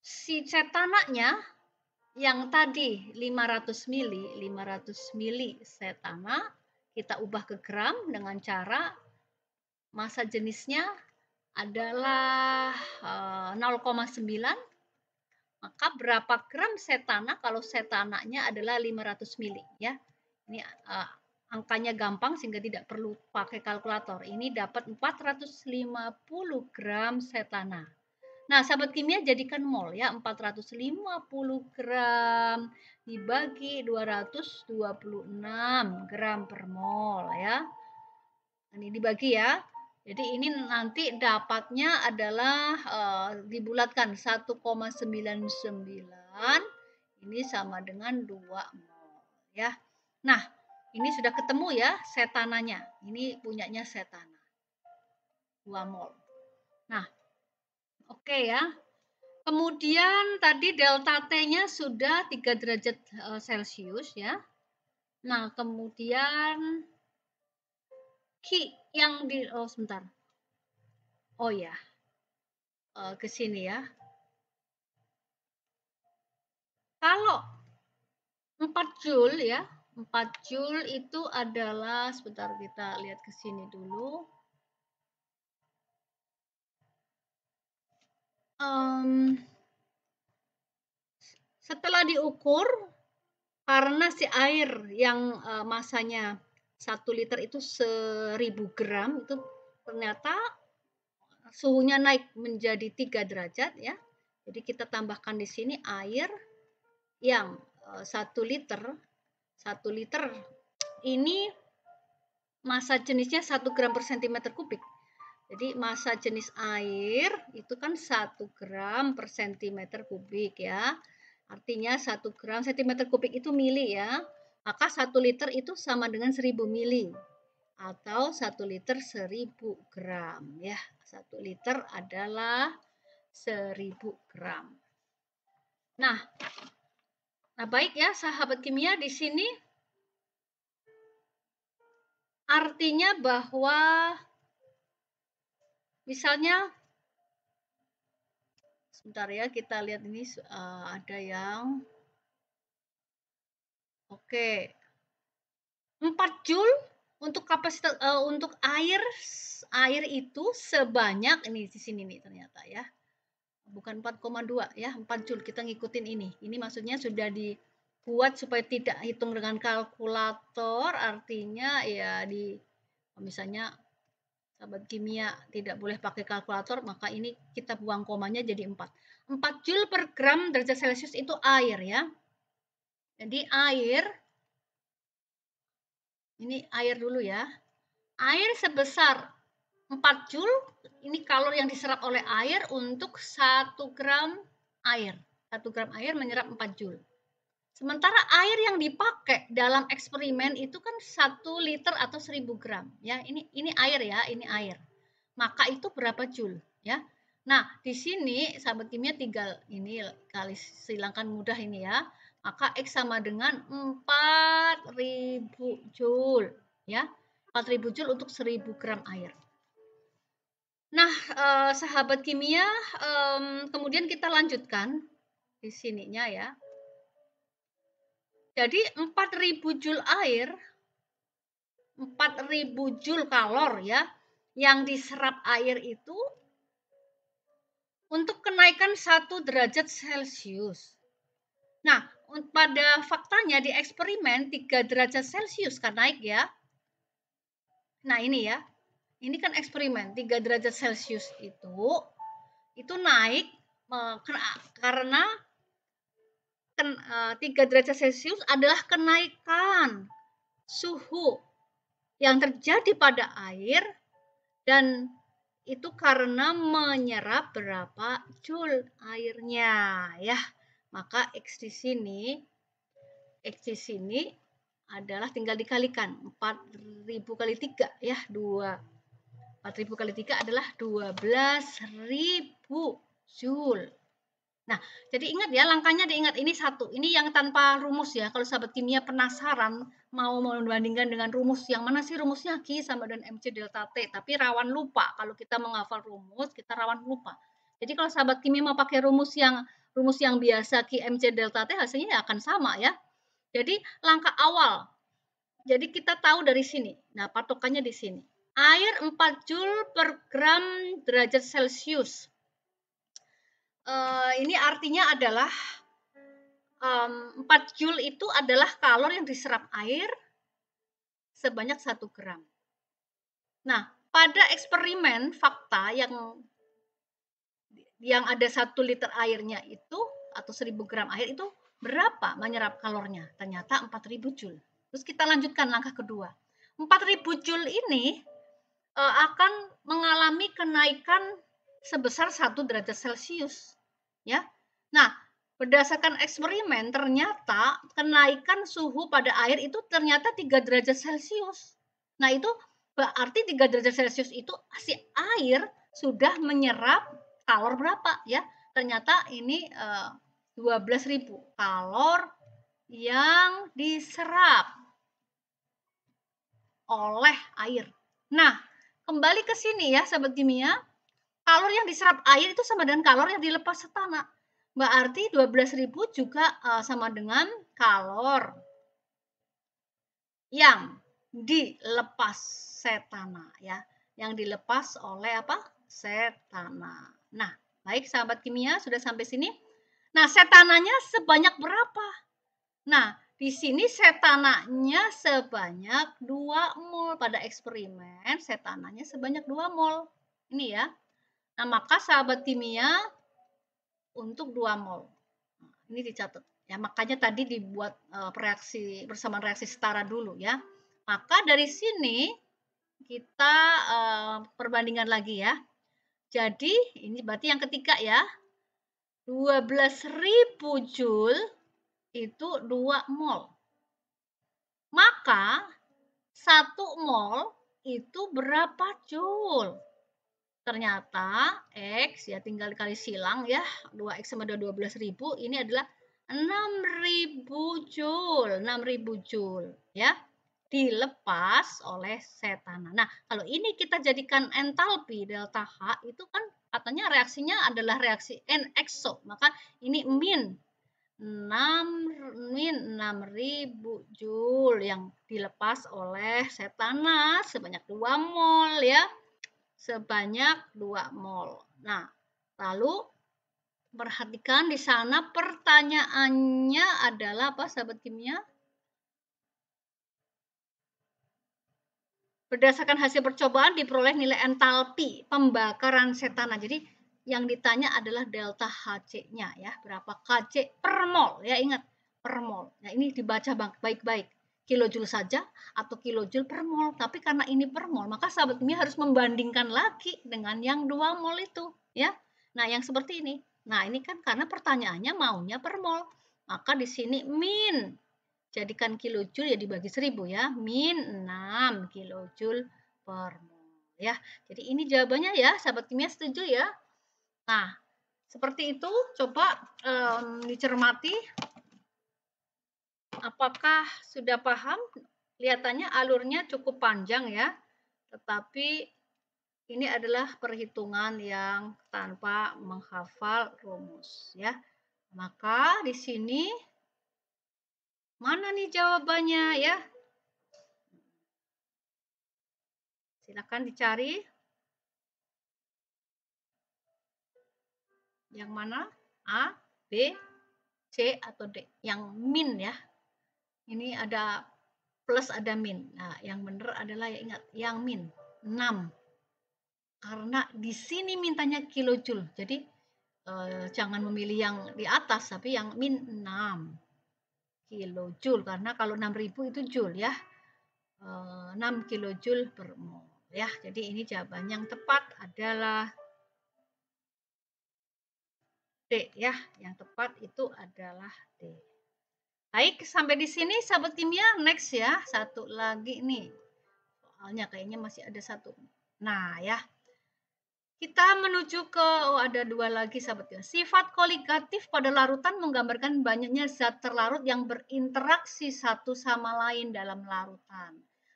si cetananya yang tadi 500 mili cetana kita ubah ke gram dengan cara massa jenisnya adalah 0,9, maka berapa gram cetana kalau cetananya adalah 500 mili ya. Ini angkanya gampang sehingga tidak perlu pakai kalkulator. Ini dapat 450 gram cetana. Nah, sahabat kimia jadikan mol ya, 450 gram dibagi 226 gram per mol ya. Ini dibagi ya. Jadi ini nanti dapatnya adalah dibulatkan 1,99 ini sama dengan 2 mol ya. Nah, ini sudah ketemu ya setananya. Ini punyanya setana. 2 mol. Nah, oke ya. Kemudian tadi delta T-nya sudah 3 derajat Celcius ya. Nah, kemudian Q yang di sebentar. Oh ya. Ke sini ya. Kalau 4 Joule ya, 4 Joule itu adalah sebentar kita lihat ke sini dulu. Setelah diukur karena si air yang masanya 1 liter itu 1000 gram itu ternyata suhunya naik menjadi 3 derajat ya. Jadi kita tambahkan di sini air yang 1 liter. 1 liter ini massa jenisnya 1 gram per cm kubik. Jadi massa jenis air itu kan 1 gram per cm kubik ya. Artinya 1 gram cm kubik itu mili ya. Maka 1 liter itu sama dengan 1000 mili. Atau 1 liter 1000 gram ya. 1 liter adalah 1000 gram. Nah, baik ya sahabat kimia, di sini artinya bahwa misalnya sebentar ya kita lihat ini ada yang oke. 4 Joule untuk kapasitas untuk air itu sebanyak ini di sini nih ternyata ya. Bukan 4,2 ya, 4 Joule. Kita ngikutin ini. Ini maksudnya sudah dibuat supaya tidak hitung dengan kalkulator, artinya ya misalnya sahabat kimia tidak boleh pakai kalkulator, maka ini kita buang komanya jadi 4. 4 Joule per gram derajat Celcius itu air ya. Jadi ini air dulu ya. Air sebesar 4 Joule, ini kalor yang diserap oleh air untuk 1 gram air. 1 gram air menyerap 4 Joule. Sementara air yang dipakai dalam eksperimen itu kan 1 liter atau 1000 gram. Ya, ini air ya, ini air. Maka itu berapa Joule ya? Nah, di sini sahabat kimia tinggal ini kali silangkan mudah ini ya. Maka X sama dengan 4000 Joule ya. 4000 Joule untuk 1000 gram air. Nah, sahabat kimia, kemudian kita lanjutkan di sininya ya. Jadi 4000 Joule air, 4000 Joule kalor ya, yang diserap air itu untuk kenaikan 1 derajat Celcius. Nah, pada faktanya di eksperimen 3 derajat Celcius kan naik ya. Nah, ini ya. Ini kan eksperimen 3 derajat Celcius itu naik karena 3 derajat Celcius adalah kenaikan suhu yang terjadi pada air dan itu karena menyerap berapa Joule airnya ya. Maka X di sini adalah tinggal dikalikan 4000 kali 3 ya, 2 4.000 kali 3 adalah 12.000 Joule. Nah, jadi ingat ya, langkahnya diingat, ini satu. Ini yang tanpa rumus ya. Kalau sahabat kimia penasaran mau membandingkan dengan rumus, yang mana sih rumusnya Q sama dengan MC delta T, tapi rawan lupa. Kalau kita menghafal rumus, kita rawan lupa. Jadi kalau sahabat kimia mau pakai rumus yang biasa Q MC delta T, hasilnya akan sama ya. Jadi langkah awal. Jadi kita tahu dari sini. Nah, patokannya di sini. Air 4 Joule per gram derajat Celcius. Ini artinya adalah 4 Joule itu adalah kalor yang diserap air sebanyak 1 gram. Nah, pada eksperimen fakta yang ada 1 liter airnya itu atau 1000 gram air itu berapa menyerap kalornya? Ternyata 4000 Joule. Terus kita lanjutkan langkah kedua. 4000 Joule ini akan mengalami kenaikan sebesar 1 derajat Celcius. Ya. Nah, berdasarkan eksperimen ternyata kenaikan suhu pada air itu ternyata 3 derajat Celcius. Nah, itu berarti 3 derajat Celcius itu si air sudah menyerap kalor berapa ya? Ternyata ini 12.000 kalor yang diserap oleh air. Nah, kembali ke sini ya sahabat kimia. Kalor yang diserap air itu sama dengan kalor yang dilepas setana. Berarti 12.000 juga sama dengan kalor yang dilepas setana ya. Yang dilepas oleh apa? Setana. Nah, baik sahabat kimia, sudah sampai sini. Nah, setananya sebanyak berapa? Nah, di sini setananya sebanyak 2 mol. Pada eksperimen setananya sebanyak 2 mol. Ini ya. Nah, maka sahabat kimia untuk 2 mol. Nah, ini dicatat. Ya, makanya tadi dibuat reaksi bersamaan reaksi setara dulu ya. Maka dari sini kita perbandingan lagi ya. Jadi ini berarti yang ketiga ya. 12.000 Joule itu 2 mol. Maka 1 mol itu berapa Joule? Ternyata X ya tinggal dikali silang ya. 2X sama 12.000 ini adalah 6.000 Joule. 6.000 Joule ya. Dilepas oleh setana. Nah, kalau ini kita jadikan entalpi delta H itu kan katanya reaksinya adalah reaksi N-exo. Maka ini min 6.000 Joule yang dilepas oleh setana sebanyak 2 mol ya. Sebanyak 2 mol. Nah, lalu perhatikan di sana pertanyaannya adalah apa sahabat kimia? Berdasarkan hasil percobaan diperoleh nilai entalpi pembakaran setana. Jadi yang ditanya adalah delta Hc-nya ya, berapa Kc per mol ya, ingat per mol. Nah, ini dibaca baik-baik. Kilojoule saja atau kilojoule per mol. Tapi karena ini per mol, maka sahabat kimia harus membandingkan lagi dengan yang 2 mol itu ya. Nah, yang seperti ini. Nah, ini kan karena pertanyaannya maunya per mol. Maka di sini min jadikan kilojoule ya dibagi 1000 ya, min 6 kilojoule per mol ya. Jadi ini jawabannya ya, sahabat kimia setuju ya. Nah, seperti itu coba dicermati. Apakah sudah paham? Kelihatannya alurnya cukup panjang ya. Tetapi ini adalah perhitungan yang tanpa menghafal rumus ya. Maka di sini mana nih jawabannya ya? Silakan dicari. Yang mana? A, B, C, atau D? Yang min ya. Ini ada plus ada min. Nah, yang benar adalah ya ingat, yang min 6. Karena di sini mintanya kilojoule. Jadi jangan memilih yang di atas, tapi yang min 6 kilojoule. Karena kalau 6.000 itu joule ya. 6 kilojoule per mol ya. Jadi ini jawaban yang tepat adalah D ya. Yang tepat itu adalah D. Baik, sampai di sini sahabat kimia. Next ya, satu lagi nih. Soalnya kayaknya masih ada satu. Nah, ya. Kita menuju ke, ada 2 lagi sahabat ya. Sifat koligatif pada larutan menggambarkan banyaknya zat terlarut yang berinteraksi satu sama lain dalam larutan.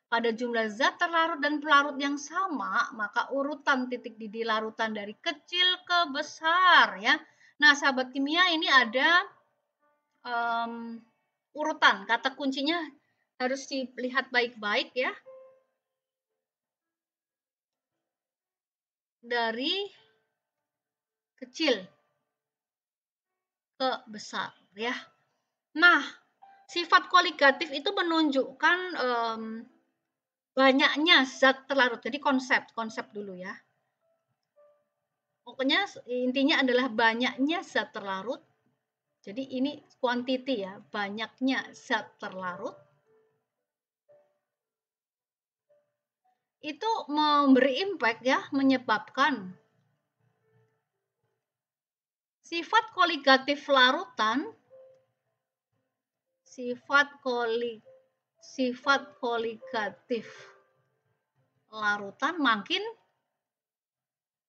Pada jumlah zat terlarut dan pelarut yang sama, maka urutan titik didih larutan dari kecil ke besar ya. Nah, sahabat kimia ini ada urutan. Kata kuncinya harus dilihat baik-baik ya. Dari kecil ke besar ya. Nah, sifat koligatif itu menunjukkan banyaknya zat terlarut. Jadi konsep dulu ya. Pokoknya intinya adalah banyaknya zat terlarut. Jadi ini quantity ya, banyaknya zat terlarut. Itu memberi impact ya, menyebabkan sifat koligatif larutan, sifat koligatif larutan makin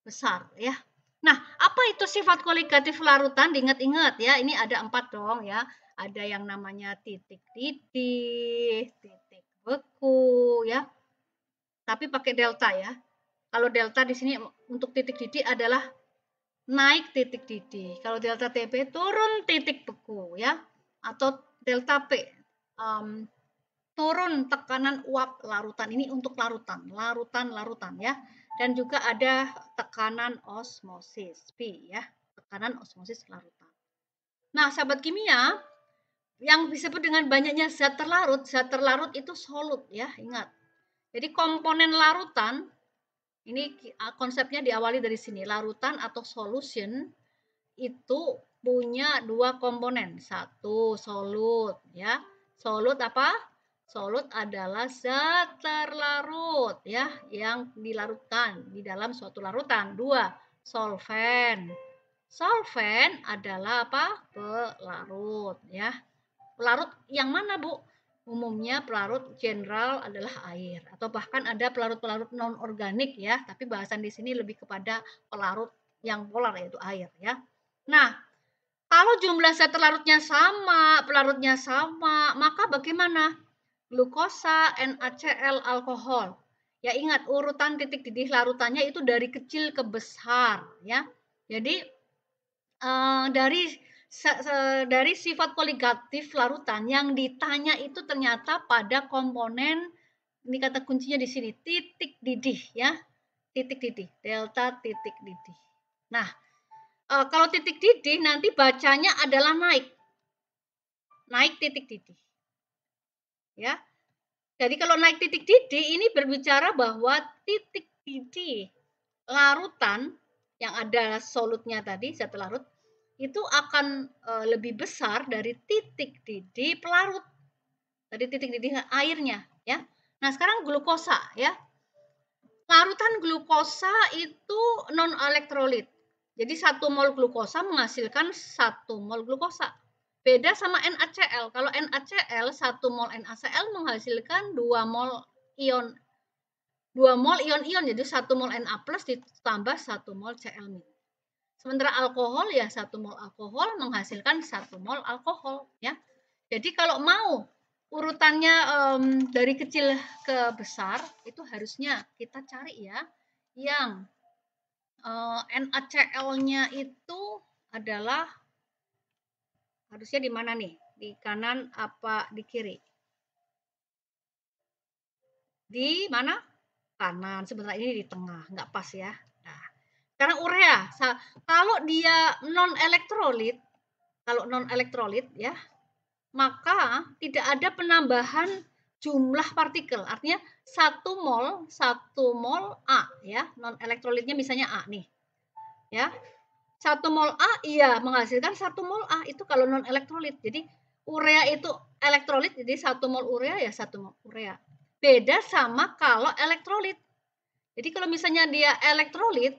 besar ya. Nah, apa itu sifat koligatif larutan? Diingat-ingat ya, ini ada 4 dong ya. Ada yang namanya titik didih, titik beku ya. Tapi pakai delta ya. Kalau delta di sini untuk titik didih adalah naik titik didih. Kalau delta TP turun titik beku ya. Atau delta P turun tekanan uap larutan. Ini untuk larutan ya. Dan juga ada tekanan osmosis P ya, tekanan osmosis larutan. Nah, sahabat kimia, yang disebut dengan banyaknya zat terlarut itu solut ya, ingat. Jadi komponen larutan, ini konsepnya diawali dari sini, larutan atau solution itu punya 2 komponen. Satu solut ya. Solut apa? Solut adalah zat terlarut ya, yang dilarutkan di dalam suatu larutan. 2, solvent. Solvent adalah apa? Pelarut ya. Pelarut yang mana, Bu? Umumnya pelarut general adalah air, atau bahkan ada pelarut-pelarut non organik ya, tapi bahasan di sini lebih kepada pelarut yang polar yaitu air ya. Nah, kalau jumlah zat terlarutnya sama, pelarutnya sama, maka bagaimana? Glukosa, NaCl, alkohol. Ya ingat, urutan titik didih larutannya itu dari kecil ke besar ya. Jadi dari sifat koligatif larutan yang ditanya itu ternyata pada komponen, ini kata kuncinya di sini, titik didih ya. Titik didih, delta titik didih. Nah, kalau titik didih nanti bacanya adalah naik titik didih ya. Jadi kalau naik titik didih ini berbicara bahwa titik didih larutan yang ada solutnya tadi, zat larut, itu akan lebih besar dari titik didih pelarut, dari titik didih airnya ya. Nah, sekarang glukosa ya. Larutan glukosa itu non elektrolit. Jadi 1 mol glukosa menghasilkan 1 mol glukosa. Beda sama NaCl. Kalau NaCl 1 mol NaCl menghasilkan 2 mol ion. 2 mol ion-ion, jadi 1 mol Na+ ditambah 1 mol Cl-. Sementara alkohol ya 1 mol alkohol menghasilkan 1 mol alkohol ya. Jadi kalau mau urutannya dari kecil ke besar itu harusnya kita cari ya yang NaCl-nya itu adalah harusnya di mana nih? Di kanan apa di kiri? Di mana? Kanan. Sebentar, ini di tengah, nggak pas ya. Nah, sekarang urea. Kalau dia non elektrolit, ya, maka tidak ada penambahan jumlah partikel. Artinya 1 mol A ya, non elektrolitnya misalnya A nih. Ya. 1 mol A iya menghasilkan 1 mol A, itu kalau non elektrolit. Jadi urea itu elektrolit, jadi 1 mol urea ya 1 mol urea. Beda sama kalau elektrolit. Jadi kalau misalnya dia elektrolit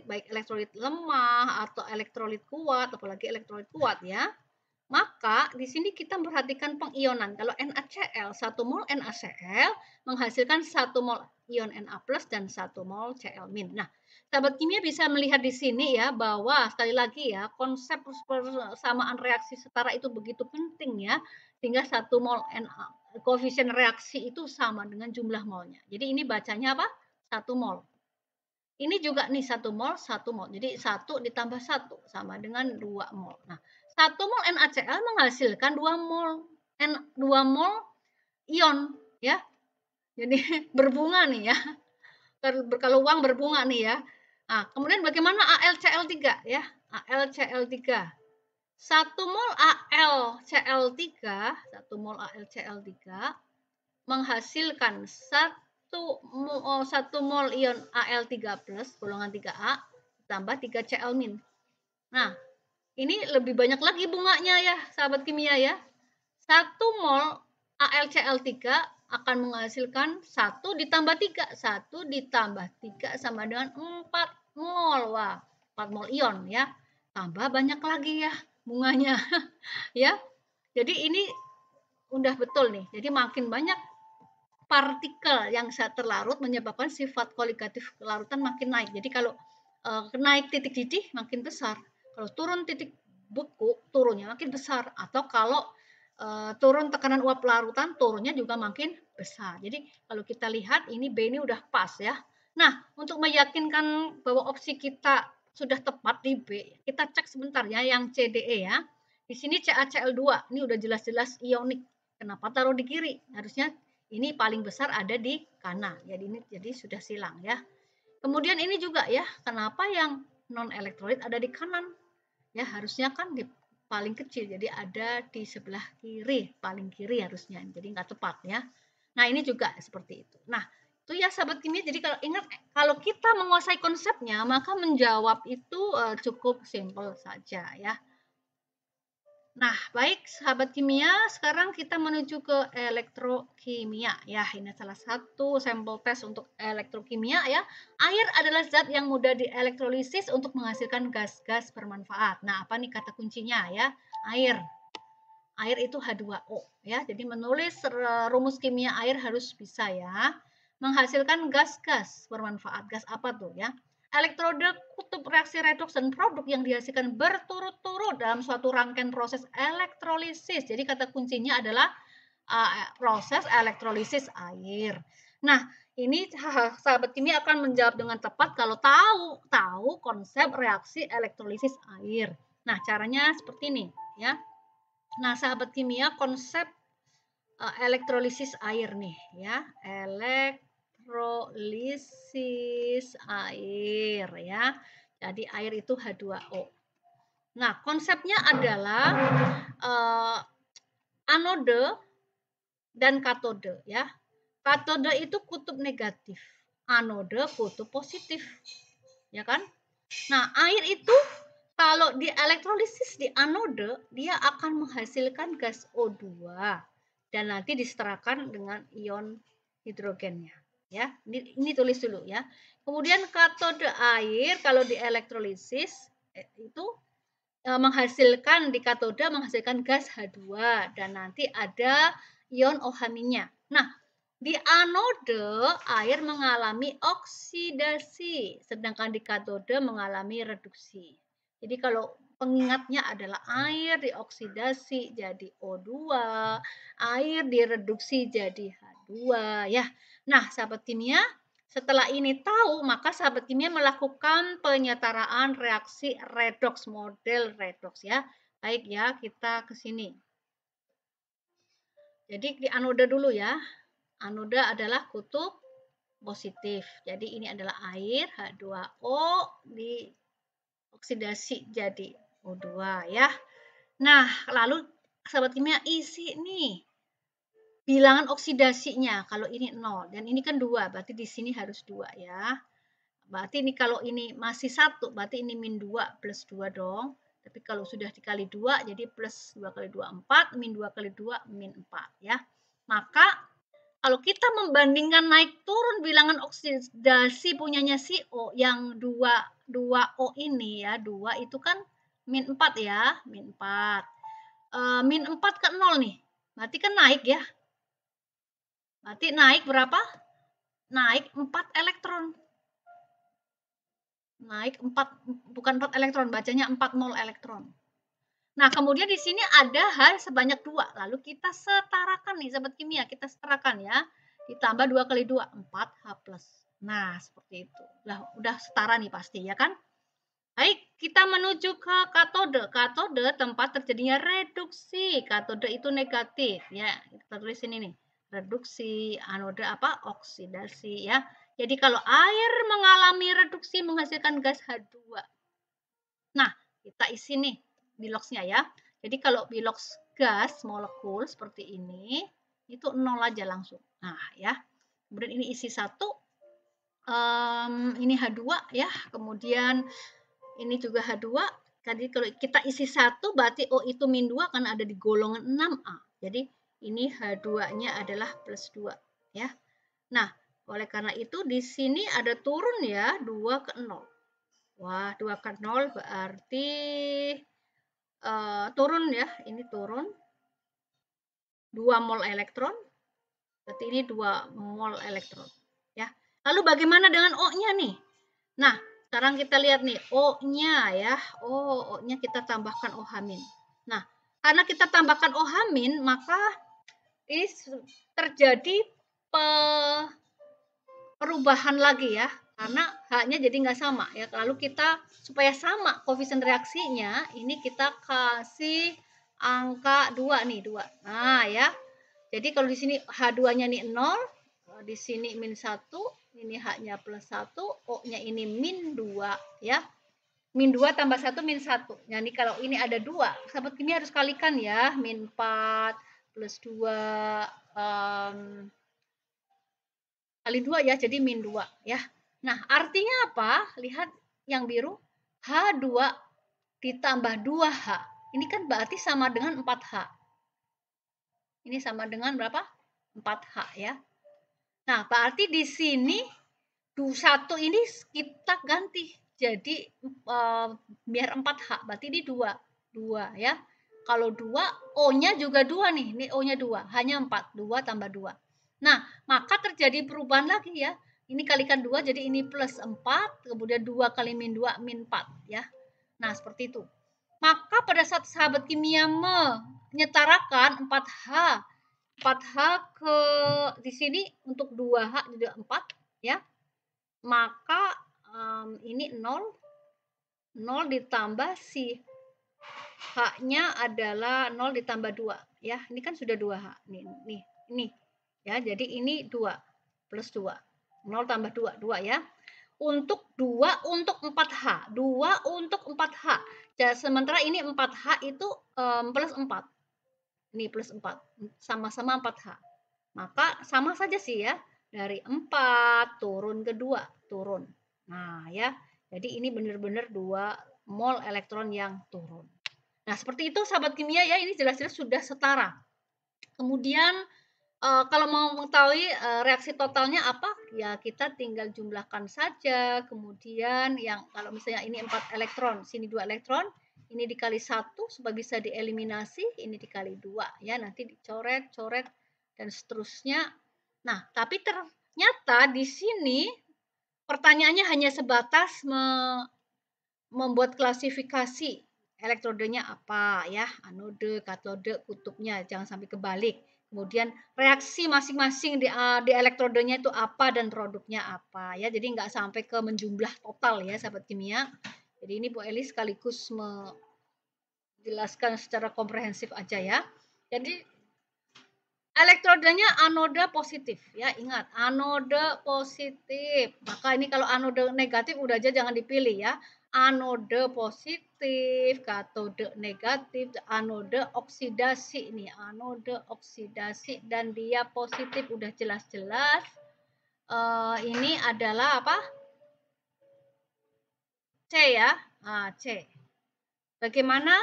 baik elektrolit lemah atau elektrolit kuat, apalagi elektrolit kuat ya, Maka di sini kita memperhatikan pengionan. Kalau NaCl, 1 mol NaCl menghasilkan 1 mol ion Na+ dan 1 mol Cl-. Nah, sahabat kimia bisa melihat di sini ya bahwa sekali lagi ya, konsep persamaan reaksi setara itu begitu penting ya, sehingga 1 mol Na koefisien reaksi itu sama dengan jumlah molnya. Jadi ini bacanya apa? 1 mol. Ini juga nih 1 mol, 1 mol. Jadi 1 ditambah 1 sama dengan 2 mol. Nah, 1 mol NaCl menghasilkan 2 mol 2 mol ion ya. Jadi berbunga nih ya. Berkeluang berbunga nih ya. Nah, kemudian bagaimana AlCl3 ya? AlCl3. 1 mol AlCl3, 1 mol AlCl3 menghasilkan 1 mol ion Al3+, golongan 3A, tambah 3 Cl-. Nah, ini lebih banyak lagi bunganya ya, sahabat kimia ya. 1 mol AlCl3 akan menghasilkan 1 ditambah 3. 1 ditambah 3 sama dengan 4 mol. Wah, 4 mol ion ya. Tambah banyak lagi ya bunganya. Ya. Jadi ini udah betul nih. Jadi makin banyak partikel yang terlarut menyebabkan sifat koligatif kelarutan makin naik. Jadi kalau naik titik didih makin besar, kalau turun titik beku turunnya makin besar, atau kalau turun tekanan uap larutan turunnya juga makin besar. Jadi kalau kita lihat ini B ini udah pas ya. Nah, untuk meyakinkan bahwa opsi kita sudah tepat di B, kita cek sebentar ya yang CDE ya. Di sini CaCl2 ini udah jelas-jelas ionik. Kenapa taruh di kiri? Harusnya ini paling besar ada di kanan. Jadi sudah silang ya. Kemudian ini juga ya, kenapa yang non elektrolit ada di kanan? Ya harusnya kan di paling kecil, jadi ada di sebelah kiri, paling kiri harusnya. Jadi nggak tepat ya. Nah ini juga seperti itu. Nah itu ya sahabat kimia. Jadi kalau ingat, kalau kita menguasai konsepnya, maka menjawab itu cukup simpel saja ya. Nah, baik sahabat kimia, sekarang kita menuju ke elektrokimia. Ya, ini salah satu sampel tes untuk elektrokimia ya. Air adalah zat yang mudah dielektrolisis untuk menghasilkan gas-gas bermanfaat. Nah, apa nih kata kuncinya ya? Air. Air itu H2O ya. Jadi menulis rumus kimia air harus bisa ya. Menghasilkan gas-gas bermanfaat. Gas apa tuh ya? Elektrode kutub reaksi redoks dan produk yang dihasilkan berturut-turut dalam suatu rangkaian proses elektrolisis. Jadi kata kuncinya adalah proses elektrolisis air. Nah, ini sahabat kimia akan menjawab dengan tepat kalau tahu konsep reaksi elektrolisis air. Nah, caranya seperti ini ya. Nah, sahabat kimia, konsep elektrolisis air nih ya. Elektrolisis air ya. Jadi air itu H2O. Nah, konsepnya adalah anode dan katode ya. Katode itu kutub negatif, anode kutub positif. Ya kan? Nah, air itu kalau di elektrolisis di anode, dia akan menghasilkan gas O2 dan nanti disetarakan dengan ion hidrogennya. Ya, ini tulis dulu ya. Kemudian katode air kalau di elektrolisis itu menghasilkan di katode menghasilkan gas H2 dan nanti ada ion OH-nya. Nah, di anode air mengalami oksidasi, sedangkan di katode mengalami reduksi. Jadi kalau pengingatnya adalah air dioksidasi jadi O2, air direduksi jadi H2 ya. Nah, sahabat kimia, setelah ini tahu, maka sahabat kimia melakukan penyetaraan reaksi redoks, model redoks ya. Baik ya, kita ke sini. Jadi di anode dulu ya. Anode adalah kutub positif. Jadi ini adalah air H2O dioksidasi jadi O2 ya. Nah, lalu sahabat kimia isi nih bilangan oksidasinya. Kalau ini 0 dan ini kan 2, berarti di sini harus 2 ya. Berarti ini kalau ini masih 1, berarti ini min 2 plus 2 dong. Tapi kalau sudah dikali 2, jadi plus 2 kali 2, 4, min 2 kali 2, min 4 ya. Maka kalau kita membandingkan naik turun bilangan oksidasi punyanya si O yang 2O ini ya, 2 itu kan min 4 ya, min 4. min 4 ke 0 nih. Berarti kan naik ya. Berarti naik berapa? Naik 4 elektron. Naik 4, bukan 4 elektron, bacanya 40 elektron. Nah, kemudian di sini ada H sebanyak 2. Lalu kita setarakan nih, sahabat kimia. Kita setarakan ya. Ditambah 2 kali 2, 4H+. Nah, seperti itu. Udah setara nih pasti, ya kan? Baik, kita menuju ke katode. Katode tempat terjadinya reduksi. Katode itu negatif, ya. Kita tulis ini nih. Reduksi, anode apa? Oksidasi, ya. Jadi kalau air mengalami reduksi menghasilkan gas H2. Nah, kita isi nih biloxnya ya. Jadi kalau bilox gas molekul seperti ini, itu 0 aja langsung. Nah, ya. Kemudian ini isi 1. Ini H2 ya. Kemudian ini juga H2. Jadi kalau kita isi 1 berarti O itu min 2 karena ada di golongan 6A. Jadi ini H2-nya adalah plus 2 ya. Nah, oleh karena itu di sini ada turun ya 2 ke 0. Wah, 2 ke 0 berarti turun ya. Ini turun 2 mol elektron. Berarti ini 2 mol elektron ya. Lalu bagaimana dengan O-nya nih? Nah, sekarang kita lihat nih O-nya ya. O-nya kita tambahkan OH-. Nah, karena kita tambahkan OH-, maka ini terjadi perubahan lagi ya. Karena H-nya jadi nggak sama ya. Lalu kita supaya sama koefisien reaksinya, ini kita kasih angka 2 nih, 2. Nah, ya. Jadi kalau di sini H2-nya nih 0, di sini min 1, ini H-nya plus 1, O-nya ini min 2 ya. Min 2 tambah 1 min 1. Jadi kalau ini ada 2, sahabat kimia harus kalikan ya. Min 4 plus 2 kali 2 ya, jadi min 2 ya. Nah, artinya apa? Lihat yang biru, H2 ditambah 2H. Ini kan berarti sama dengan 4H. Ini sama dengan berapa? 4H ya. Nah, berarti di sini 1 ini kita ganti. Jadi biar 4H, berarti ini 2. 2 ya. Kalau 2, O-nya juga 2 nih. Ini O-nya 2, hanya 4. 2 tambah 2. Nah, maka terjadi perubahan lagi ya. Ini kalikan 2, jadi ini plus 4. Kemudian 2 kali min 2, min 4 ya. Nah, seperti itu. Maka pada saat sahabat kimia menyetarakan 4H 4H ke di sini untuk 2H jadi 4 ya. Maka ini 0 ditambah si H-nya adalah 0 ditambah 2 ya. Ini kan sudah 2H. Nih. Ya, jadi ini 2 plus 2. 0 tambah 2, 2 ya. Untuk 2 untuk 4H. 2 untuk 4H. Jadi, sementara ini 4H itu plus 4. Ini plus 4. Sama-sama 4H. Maka sama saja sih ya. Dari 4 turun ke 2. Turun. Nah ya. Jadi ini benar-benar 2 mol elektron yang turun. Nah seperti itu sahabat kimia ya. Ini jelas-jelas sudah setara. Kemudian kalau mau mengetahui reaksi totalnya apa, ya kita tinggal jumlahkan saja. Kemudian yang kalau misalnya ini 4 elektron, sini 2 elektron, ini dikali 1 supaya bisa dieliminasi, ini dikali 2 ya, nanti dicoret, coret dan seterusnya. Nah, tapi ternyata di sini pertanyaannya hanya sebatas membuat klasifikasi elektrodenya apa ya, anode, katode, kutubnya, jangan sampai kebalik. Kemudian reaksi masing-masing di elektrodenya itu apa dan produknya apa ya. Jadi nggak sampai ke menjumlah total ya sahabat kimia. Jadi ini Bu Eli sekaligus menjelaskan secara komprehensif aja ya. Jadi elektrodenya anoda positif ya, ingat anoda positif. Maka ini kalau anoda negatif udah aja jangan dipilih ya. Anoda positif, katode negatif, anoda oksidasi nih, anoda oksidasi dan dia positif udah jelas-jelas. Ini adalah apa? C ya, C. Bagaimana?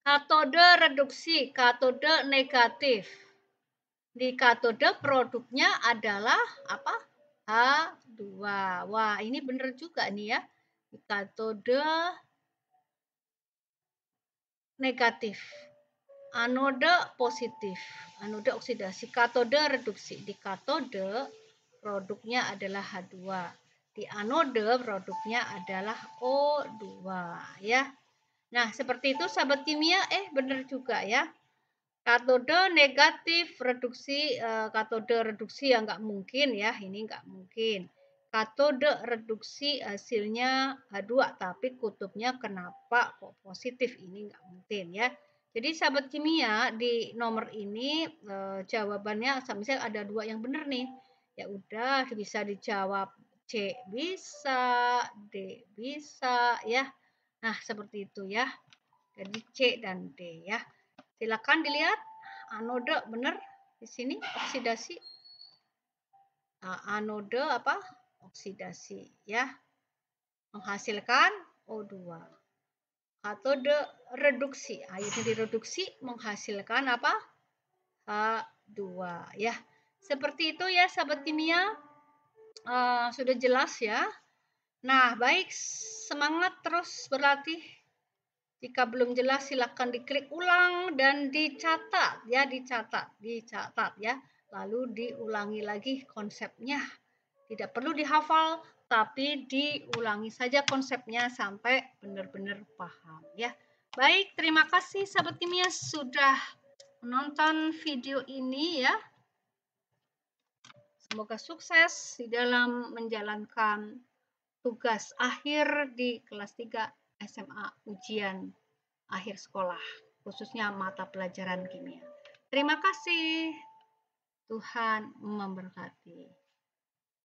Katode reduksi, katode negatif. Di katode produknya adalah apa? H2. Wah, ini benar juga nih ya. Di katode negatif, anode positif, anode oksidasi, katode reduksi. Di katode produknya adalah H2. Di anode produknya adalah O2 ya. Nah, seperti itu sahabat kimia, benar juga ya. Katode negatif reduksi, katode reduksi ya nggak mungkin ya, ini nggak mungkin. Katode reduksi hasilnya H2, tapi kutubnya kenapa kok positif? Ini nggak mungkin ya. Jadi sahabat kimia di nomor ini jawabannya misalnya ada 2 yang benar nih. Ya udah bisa dijawab C bisa, D bisa ya. Nah, seperti itu ya. Jadi C dan D ya. Silakan dilihat anode benar di sini oksidasi. Nah, anode apa? Oksidasi ya. Menghasilkan O2. Katode reduksi. Airnya direduksi menghasilkan apa? H2 ya. Seperti itu ya sahabat kimia. Sudah jelas ya. Nah, baik, semangat terus berlatih. Jika belum jelas silahkan diklik ulang dan dicatat ya, dicatat ya. Lalu diulangi lagi konsepnya. Tidak perlu dihafal, tapi diulangi saja konsepnya sampai benar-benar paham ya. Baik, terima kasih sahabat kimia sudah menonton video ini ya. Semoga sukses di dalam menjalankan tugas akhir di kelas 3 SMA ujian akhir sekolah, khususnya mata pelajaran kimia. Terima kasih. Tuhan memberkati.